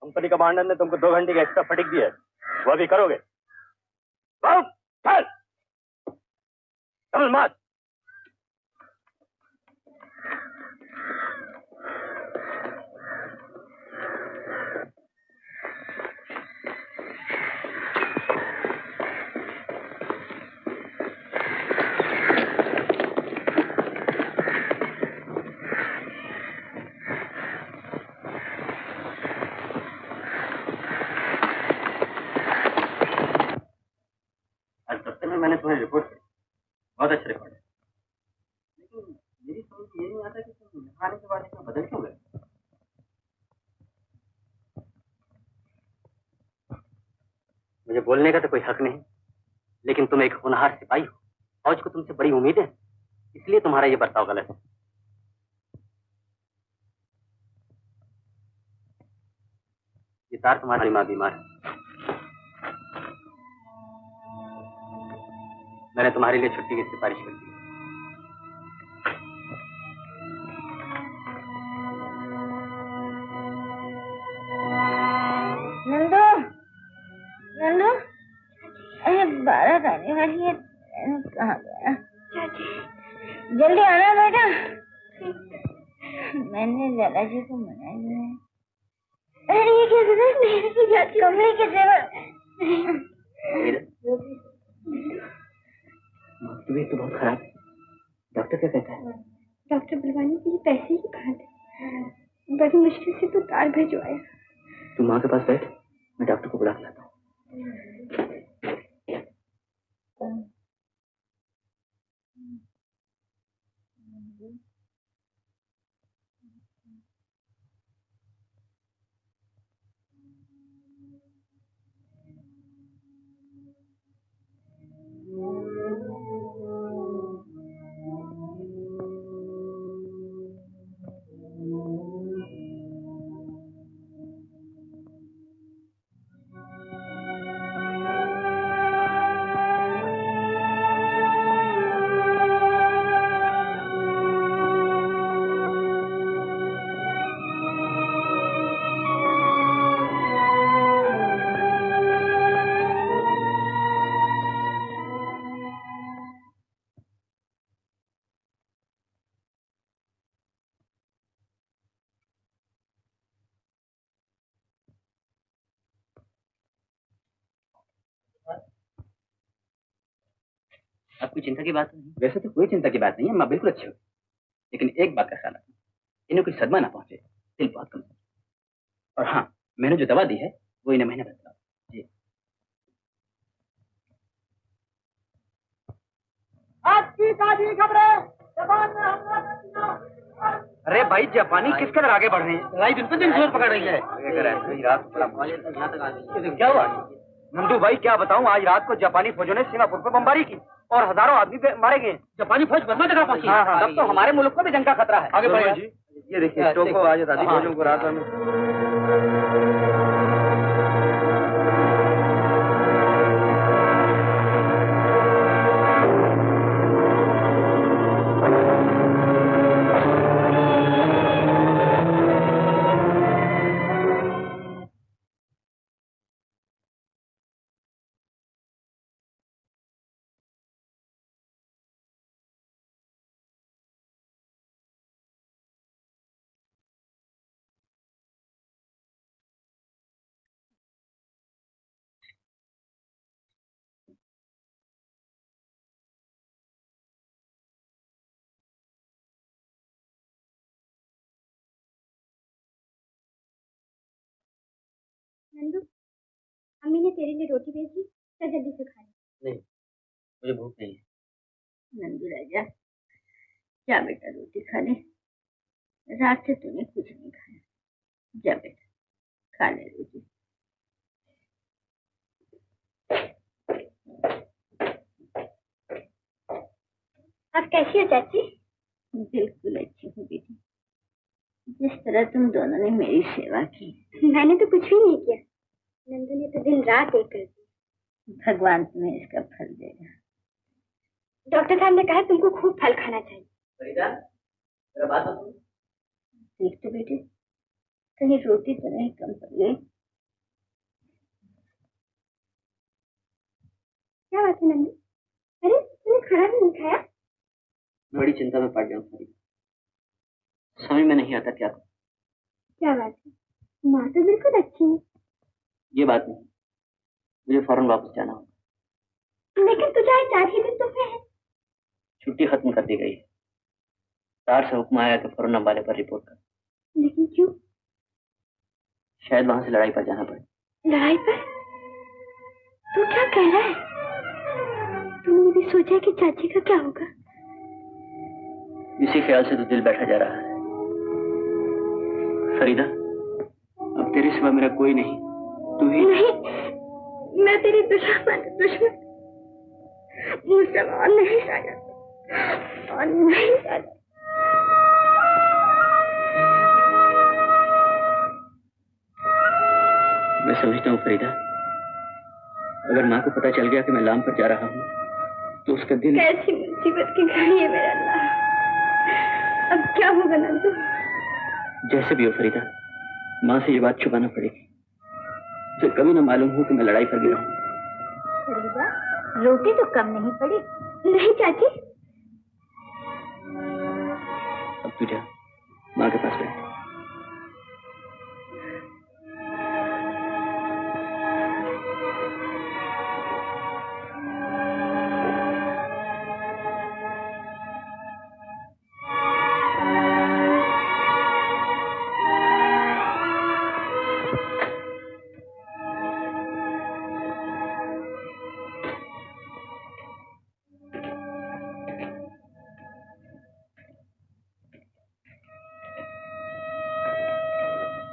कंपनी कमांडर ने तुमको 2 घंटे का एक्स्ट्रा फटीक दिया है, वह भी करोगे? चल मत। मैंने तुम्हें रिपोर्ट की, बहुत अच्छे रिपोर्ट है, लेकिन मेरी समझ ये नहीं आता कि तुम यहाँ आने के बाद इतना बदल क्यों गए? मुझे बोलने का तो कोई हक नहीं, लेकिन तुम एक होनहार सिपाही हो, फौज को तुमसे बड़ी उम्मीद है, इसलिए तुम्हारा ये बर्ताव गलत है। ये तार तुम्हारी माँ बीमार है, मैंने तुम्हारे लिए छुट्टी की सिफारिश कर दी। नंदू, नंदू, अरे 12 आने वाली है, कहाँ गया? जल्दी आना बेटा। मैंने लाला जी को मना लिया है। अरे ये क्या जरूरत? कमरे के जेवर। तबीयत तो बहुत खराब है, डॉक्टर क्या कहता है? डॉक्टर बुलवाने के लिए पैसे ही कहा थे, बड़ी मुश्किल से तो तार भिजवाया। तू माँ के पास बैठ, मैं डॉक्टर को बुला के लाता हूँ। अब कोई चिंता की बात नहीं। वैसे तो कोई चिंता की बात नहीं है, मैं बिल्कुल अच्छी हूँ, लेकिन एक बात का ख्याल रखना, इन्हें कोई सदमा ना पहुंचे, दिल बहुत कम। और हाँ, मैंने जो दवा दी है वो इन्हें महीने भर जी। अरे भाई, जापानी किस कदर आगे बढ़ रहे हैं? लड़ाई दिन पर दिन जोर पकड़ रही है। अगर ऐसे ही रात क्या हुआ नंदू भाई? क्या बताऊं, आज रात को जापानी फौजों ने सीमापुर पर बमबारी की और हजारों आदमी मारे गए। जापानी फौज बर्मा तक पहुंची। हाँ, तब तो हमारे मुल्क को भी जंग का खतरा है। आगे बढ़िए जी। ये देखिए, टोको आज आजादी फौजों को रात में। नंदू, अम्मी ने तेरे लिए रोटी भेजी, क्या जल्दी से खा ले। नहीं, मुझे भूख नहीं है। नंदू राजा, जा बेटा रोटी खा ले, रात से तूने कुछ नहीं खाया। जा बेटा खा ले रोटी। आप कैसी हो चाची? बिल्कुल अच्छी हूँ बेटी, जिस तरह तुम दोनों ने मेरी सेवा की। मैंने तो कुछ भी नहीं किया, नंदू ने तो दिन रात एक कर दी। भगवान तुम्हें इसका फल देगा। डॉक्टर साहब ने कहा तुमको खूब फल खाना चाहिए। फरीदा, मेरा बात सुन। देख तो बेटे, कहीं रोटी तो नहीं कम पड़ गई? क्या बात है नंदू? अरे तूने खाना भी नहीं खाया? बड़ी चिंता में पड़ गया हूँ फरीदा, समझ में नहीं आता क्या करूं। क्या बात है? माँ तो बिल्कुल अच्छी है। ये बात नहीं, मुझे फौरन वापस जाना होगा। लेकिन तुझे आज 4 ही दिन तो हुए हैं। छुट्टी खत्म कर दी गई है, सर से हुक्म आया कि फौरन अम्बाले पर रिपोर्ट कर। लेकिन क्यों? शायद वहां से लड़ाई पर जाना पड़े। लड़ाई पर? तू क्या कह रहा है? तुमने भी सोचा कि चाची का क्या होगा? इसी ख्याल से तो दिल बैठा जा रहा है फरीदा। अब तेरे सिवा मेरा कोई नहीं, तू ही। नहीं, मैं तेरी दुश्मन मुझसे और नहीं साजा, और नहीं साजा। मैं समझता हूँ फरीदा, अगर माँ को पता चल गया कि मैं लाम पर जा रहा हूँ तो उसका दिल। कैसी मुसीबत की घड़ी है मेरा अल्लाह। अब क्या होगा नंदू? जैसे भी हो फरीदा, माँ से ये बात छुपाना पड़ेगी, उसे कभी ना मालूम हो कि मैं लड़ाई पर गिरा हूँ। फरीदा, रोटी तो कम नहीं पड़ी। नहीं चाची। अब तू जा, माँ के पास बैठ।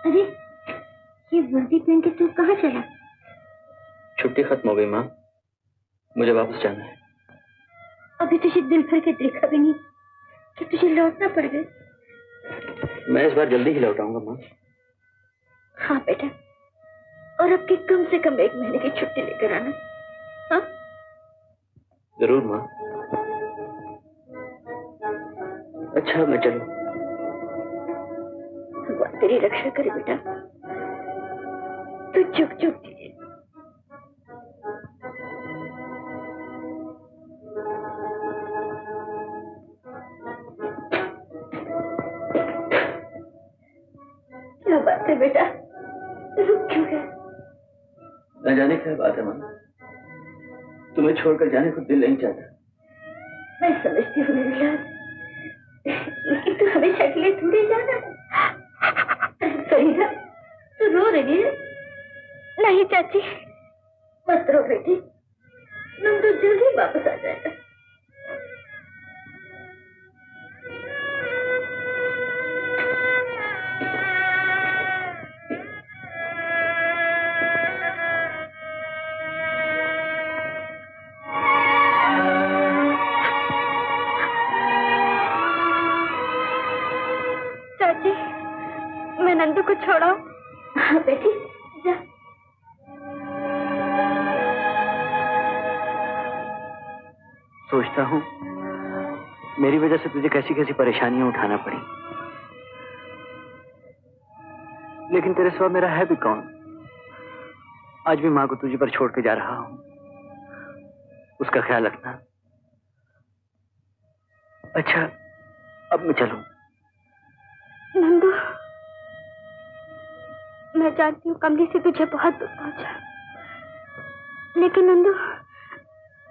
अरे ये वर्दी पहन के तू कहाँ चला? छुट्टी खत्म हो गई माँ, मुझे वापस जाना है। अभी तुझे दिल भर के देखा भी नहीं कि तुझे लौटना पड़ गया। मैं इस बार जल्दी ही लौट आऊंगा माँ। हाँ बेटा, और अब के कम से कम 1 महीने की छुट्टी लेकर आना। हाँ जरूर माँ। अच्छा मैं चलूं? भगवान तेरी रक्षा करे बेटा, तू चुप चुप दीजिए। क्या बात है बेटा, रुक क्यों गए? न जाने क्या बात है माँ, तुम्हें छोड़कर जाने को दिल नहीं चाहता, मैं समझती हूँ मेरी लाल, लेकिन तू हमेशा के लिए थोड़ी जाना। फरीदा, तू रो रही है? नहीं चाची। मत रो बेटी, नंदू जल्दी वापस आ जाएगा। चाची, मैं नंदू को छोड़ाऊं? हाँ बेटी, जा। सोचता हूँ मेरी वजह से तुझे कैसी कैसी परेशानियां उठाना पड़ी, लेकिन तेरे सिवा मेरा है भी कौन। आज भी माँ को तुझे पर छोड़ के जा रहा हूँ, उसका ख्याल रखना। अच्छा, अब मैं चलूं? नंदू, मैं जानती हूँ कमली से तुझे बहुत दुख पहुंचा, लेकिन नंदू,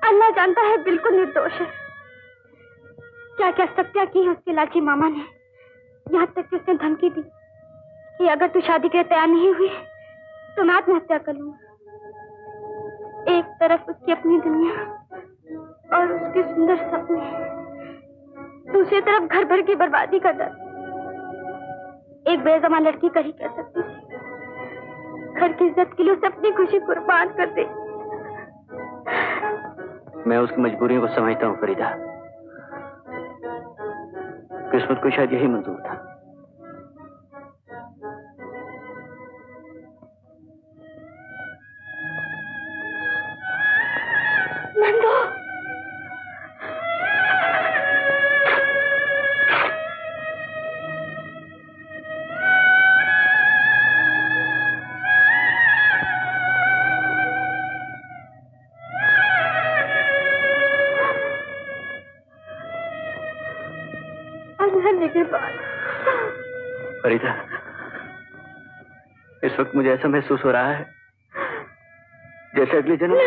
अल्लाह जानता है बिल्कुल निर्दोष है। क्या क्या सत्या की है उसके लालची मामा ने, यहाँ तक कि उसने धमकी दी कि अगर तू शादी के लिए तैयार नहीं हुई तो मैं आत्महत्या कर लूंगा। एक तरफ उसकी अपनी दुनिया और उसके सुंदर सपने, दूसरी तरफ घर भर की बर्बादी का डर। एक बेजमा लड़की का ही कह सकती थी, घर की इज्जत के लिए उसे अपनी खुशी कुर्बान कर दे। मैं उसकी मजबूरियों को समझता हूँ फरीदा, किस्मत को शायद यही मंजूर था। नंदू, के बाद फरीदा, इस वक्त मुझे ऐसा महसूस हो रहा है जैसे अगले जन्म।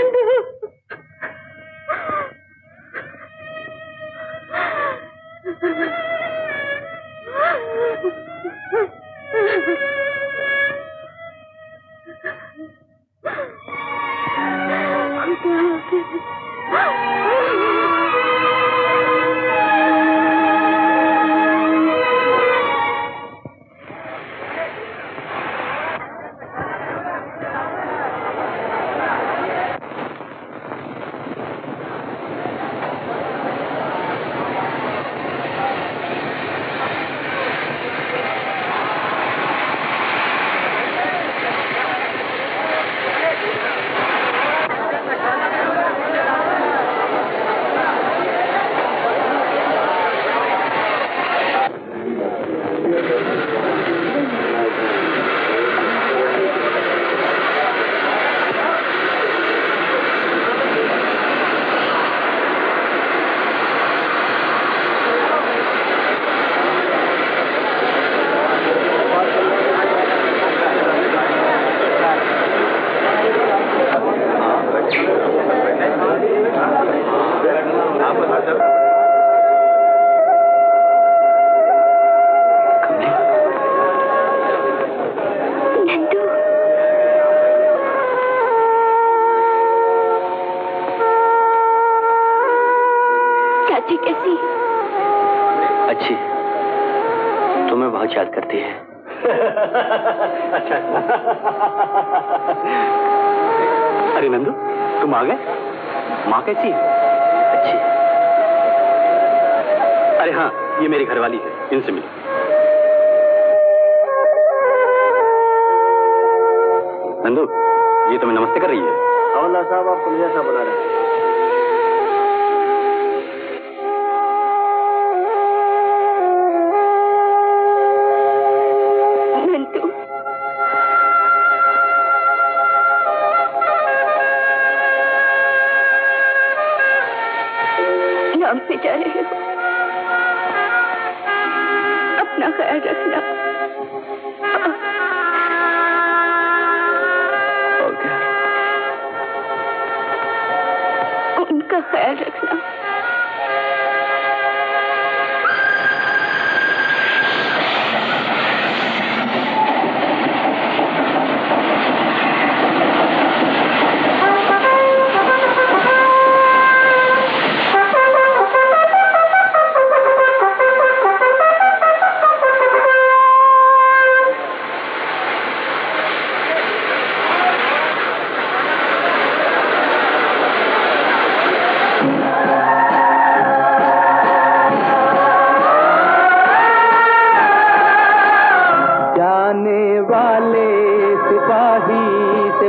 अरे नंदू, तुम आ गए? माँ कैसी है? अच्छी। अरे हाँ, ये मेरी घरवाली है, इनसे मिलो। नंदू, ये तुम्हें नमस्ते कर रही है। अल्लाह साहब, आपको मियां साहब बुला रहे हैं। पे जा रहे हो, अपना ख्याल रखना।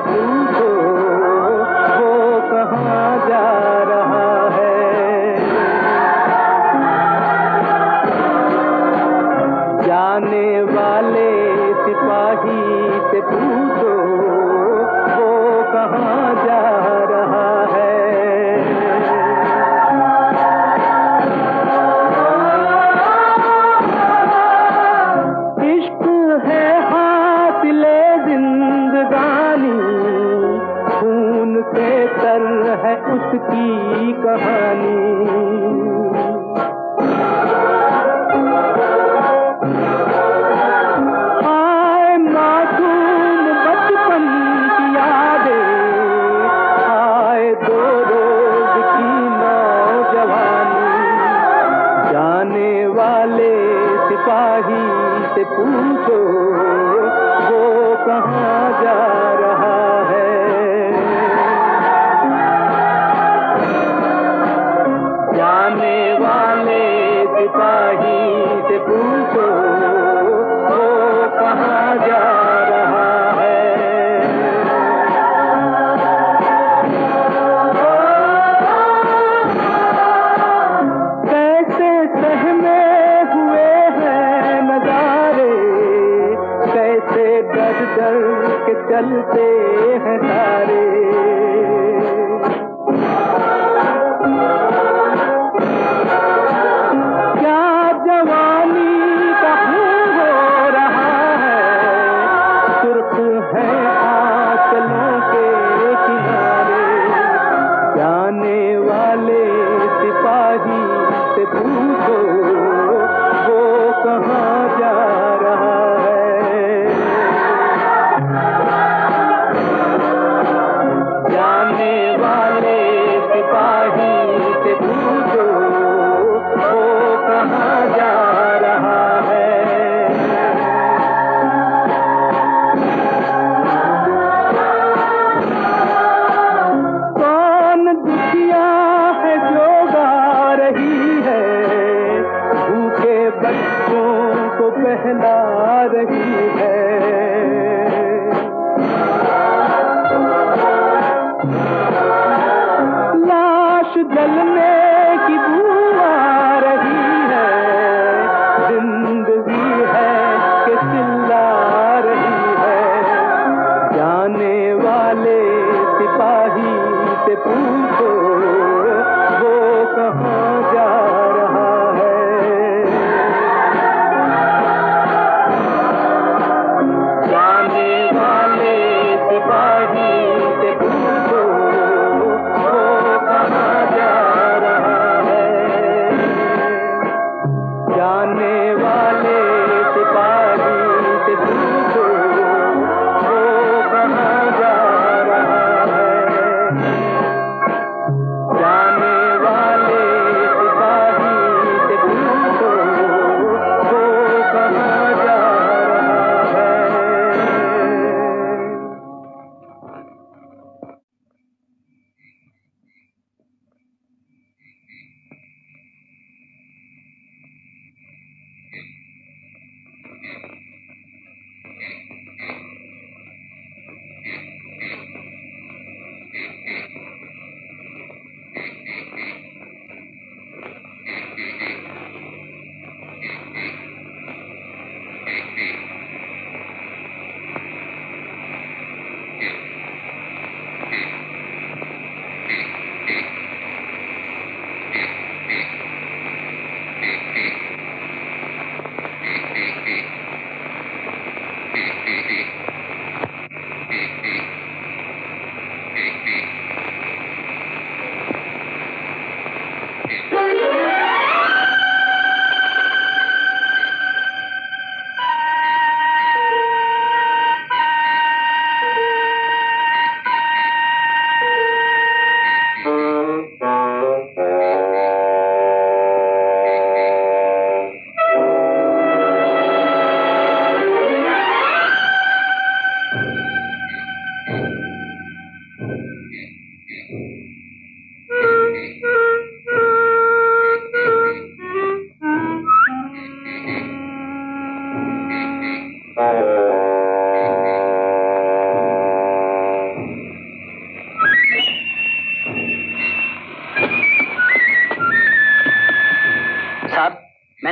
पूछो वो कहाँ जा रहा है। जाने वाले सिपाही से पूछो वो कहाँ जा रहा है। इश्क है हासिले जिंदगानी, खून से तर है उसकी कहानी। आए मासूम बचपन की यादें, आए दो रोज की नौजवानी। जाने वाले सिपाही से पूछो वो कहाँ जा रहा है। जाने वाले सिपाही से पूछो वो कहाँ जा रहा है। कैसे सहमे हुए हैं नजारे, कैसे डर डर के चलते हैं सारे। क्या जवानी का खून हो रहा है, सुर्ख है आंचलों के किनारे। जाने वाले सिपाही से पूछो वो कहाँ जा रहा है। जाने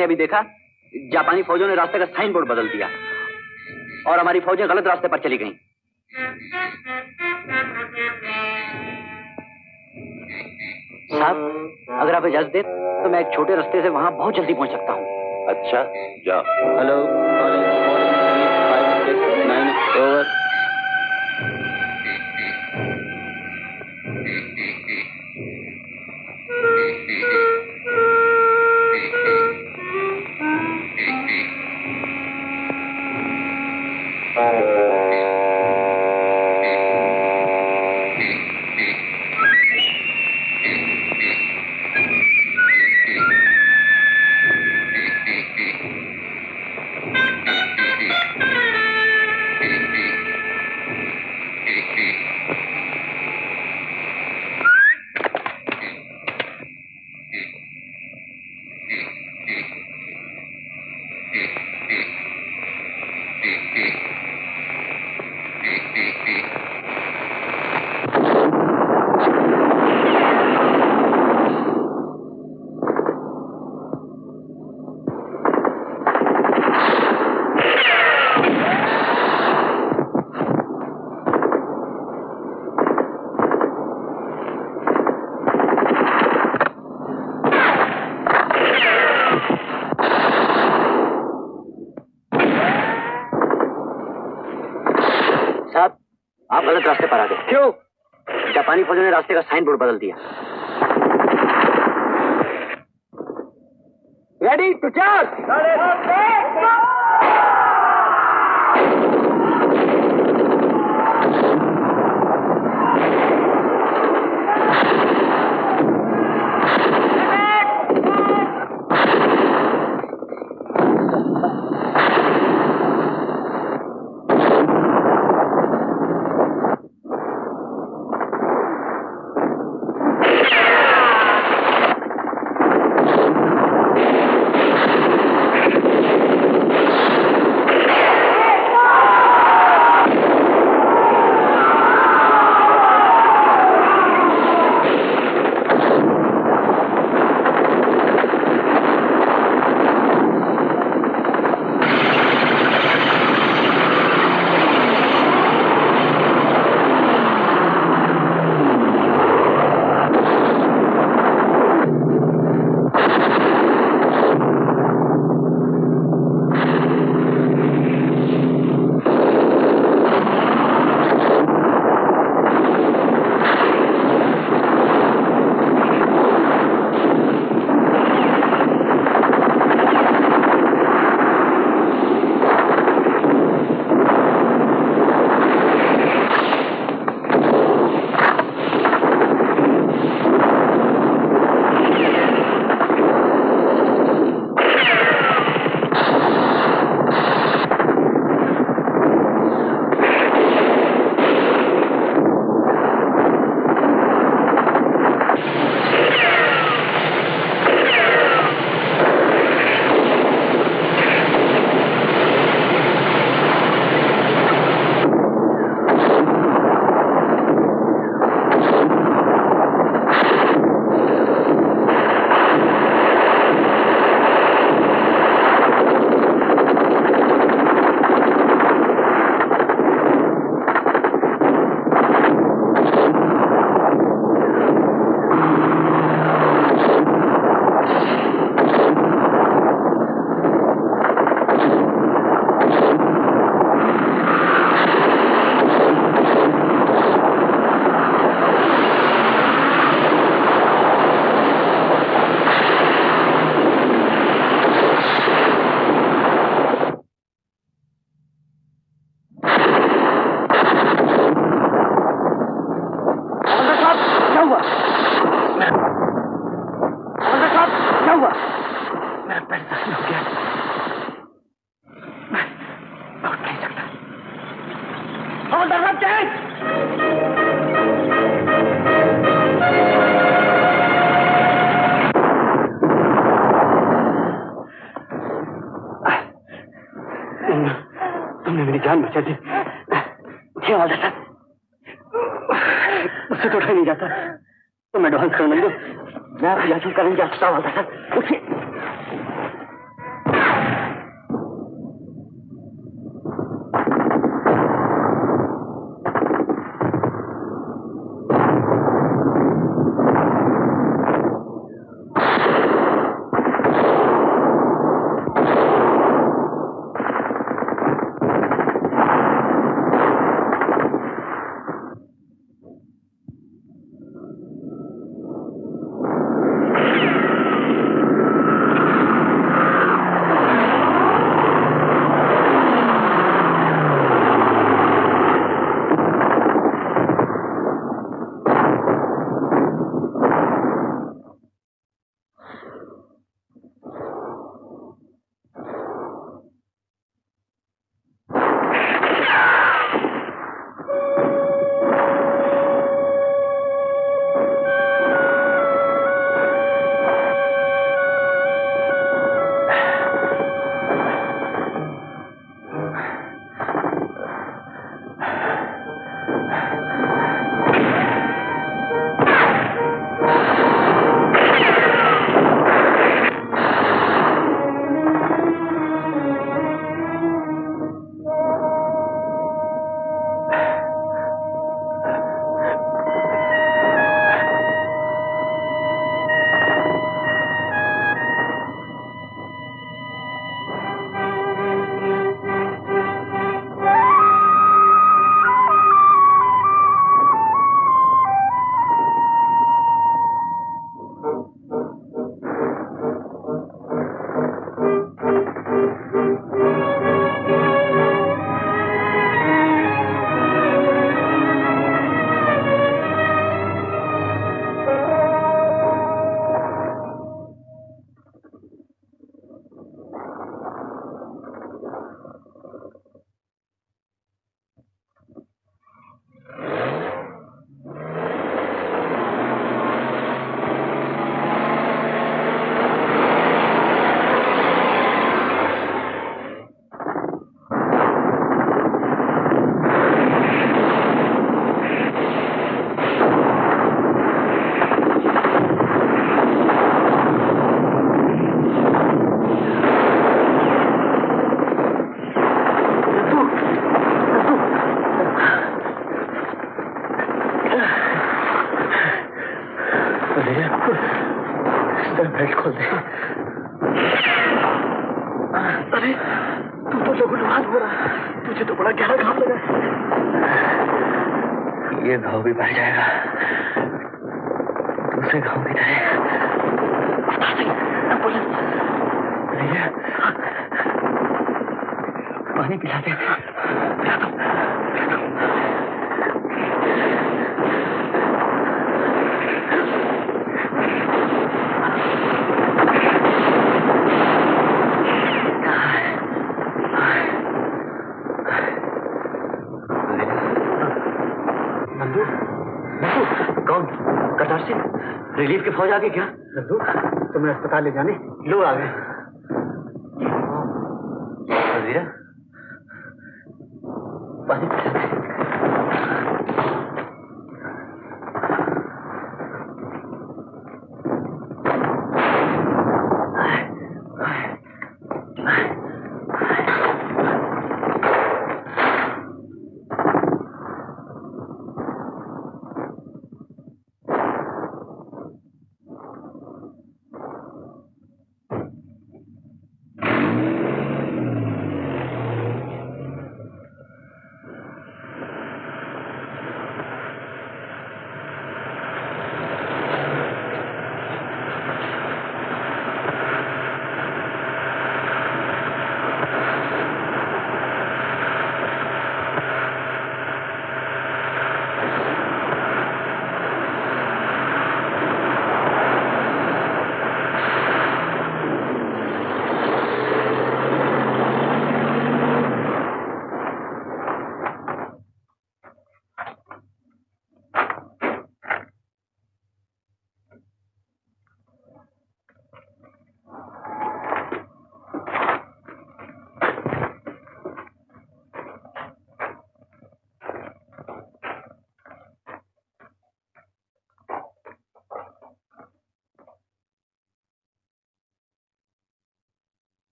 मैंने अभी देखा जापानी फौजों ने रास्ते का साइन बोर्ड बदल दिया और हमारी फौजें गलत रास्ते पर चली गईं। साहब, अगर आप इजाजत दें तो मैं एक छोटे रास्ते से वहां बहुत जल्दी पहुंच सकता हूं। अच्छा, जाओ। Hello, 569 over. आप गलत रास्ते पर आ गए। क्यों? जापानी फौजों ने रास्ते का साइन बोर्ड बदल दिया। Ready to charge. तुमने मेरी जान बचा दी। उठिए वाला साहब, मुझसे तो उठा नहीं जाता। तुम एडवांस कर नंदू, मैं आपकी जांच करने जा सकता हूँ वाला साहब। उठिए। ये घाव भी भर जाएगा दूसरे घाव की तरह। पानी पिलाते रिलीफ की फौज आ गई क्या? नंदू, तुम्हें अस्पताल ले जाने लोग आ गए। वजीरा, पानी पिलाते।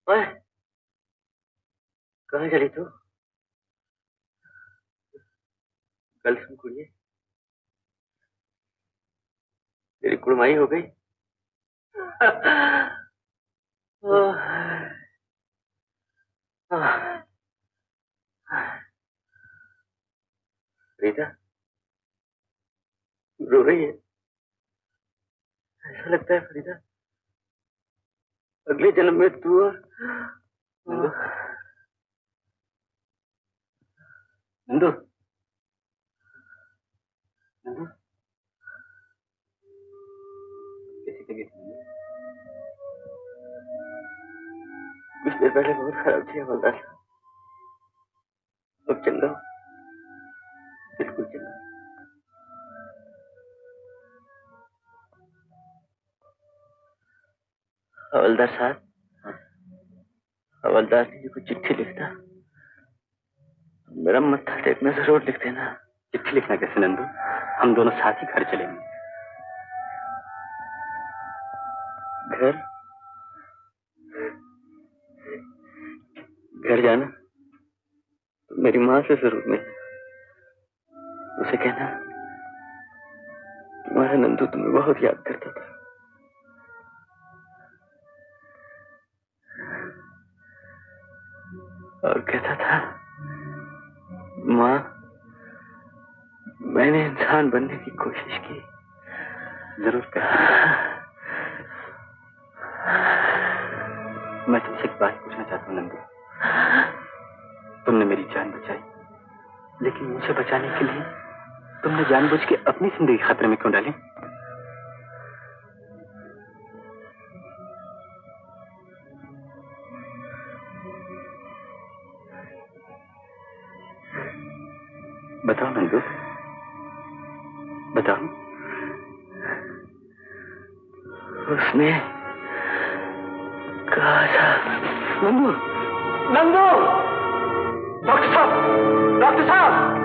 ओए, कहाँ चली तू? कल सुन कुड़िए, तेरी कुड़माई हो गई। रीता रो रही है। ऐसा लगता है फरीदा अगले जन्म में तू और नंदू नंदू कैसी तबीयत है? कुछ देर पहले बहुत खराब थी हवलदार साहब, अब चल रहा हूँ, बिल्कुल चल रहा हूँ। हवलदार साहब, हवलदार जी को चिट्ठी लिखता, मेरा मत्था टेकना जरूर लिख देना। चिट्ठी लिखना कैसे नंदू? हम दोनों साथ ही घर चलेंगे। घर घर जाना तो मेरी माँ से जरूर मिलना। उसे कहना तुम्हारा नंदू तुम्हें बहुत याद करता था। और कहता था माँ, मैंने इंसान बनने की कोशिश की। जरूर कर। मैं तुमसे एक बात पूछना चाहता हूँ नंदू। तुमने मेरी जान बचाई, लेकिन मुझे बचाने के लिए तुमने जानबूझ के अपनी जिंदगी खतरे में क्यों डाली? बताओ नंदू, बताओ। उसने कहा था। नंदू, नंदू, डॉक्टर साहब, डॉक्टर साहब।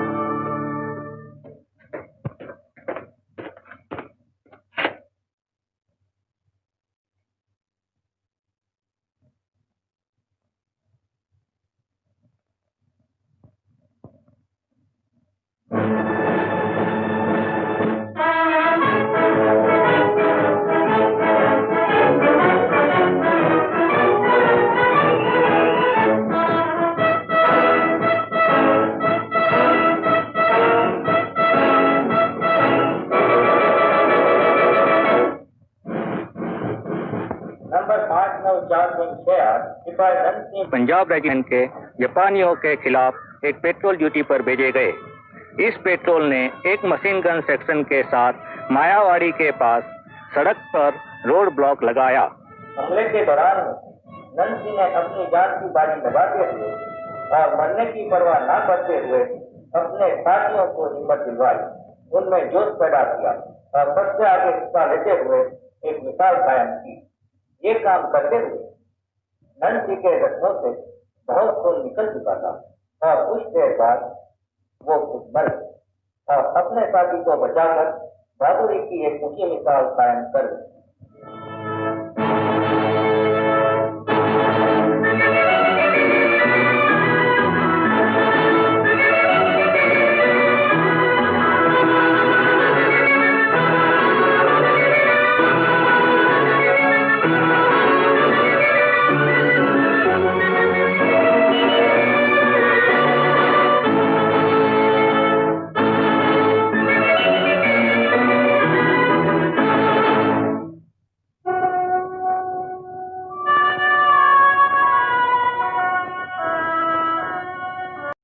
पंजाब रेजिमेंट के जापानियों के खिलाफ एक पेट्रोल ड्यूटी पर भेजे गए। इस पेट्रोल ने एक मशीन गन सेक्शन के साथ मायावाड़ी के पास सड़क पर रोड ब्लॉक लगाया। हमले के दौरान नंदसी ने अपनी जान की बाजी लगाते हुए और मरने की परवाह न करते हुए अपने साथियों को हिम्मत दिलवाई, उनमें जोश पैदा किया और सबसे आगे हिस्सा लेते हुए एक मिसाल कायम की। ये काम करते हुए नंदसी के जख्मों से बहुत खून निकल चुका था और कुछ देर बाद वो खुद मर और अपने साथी को बचाकर बहादुरी की एक ऊंची मिसाल कायम कर दी।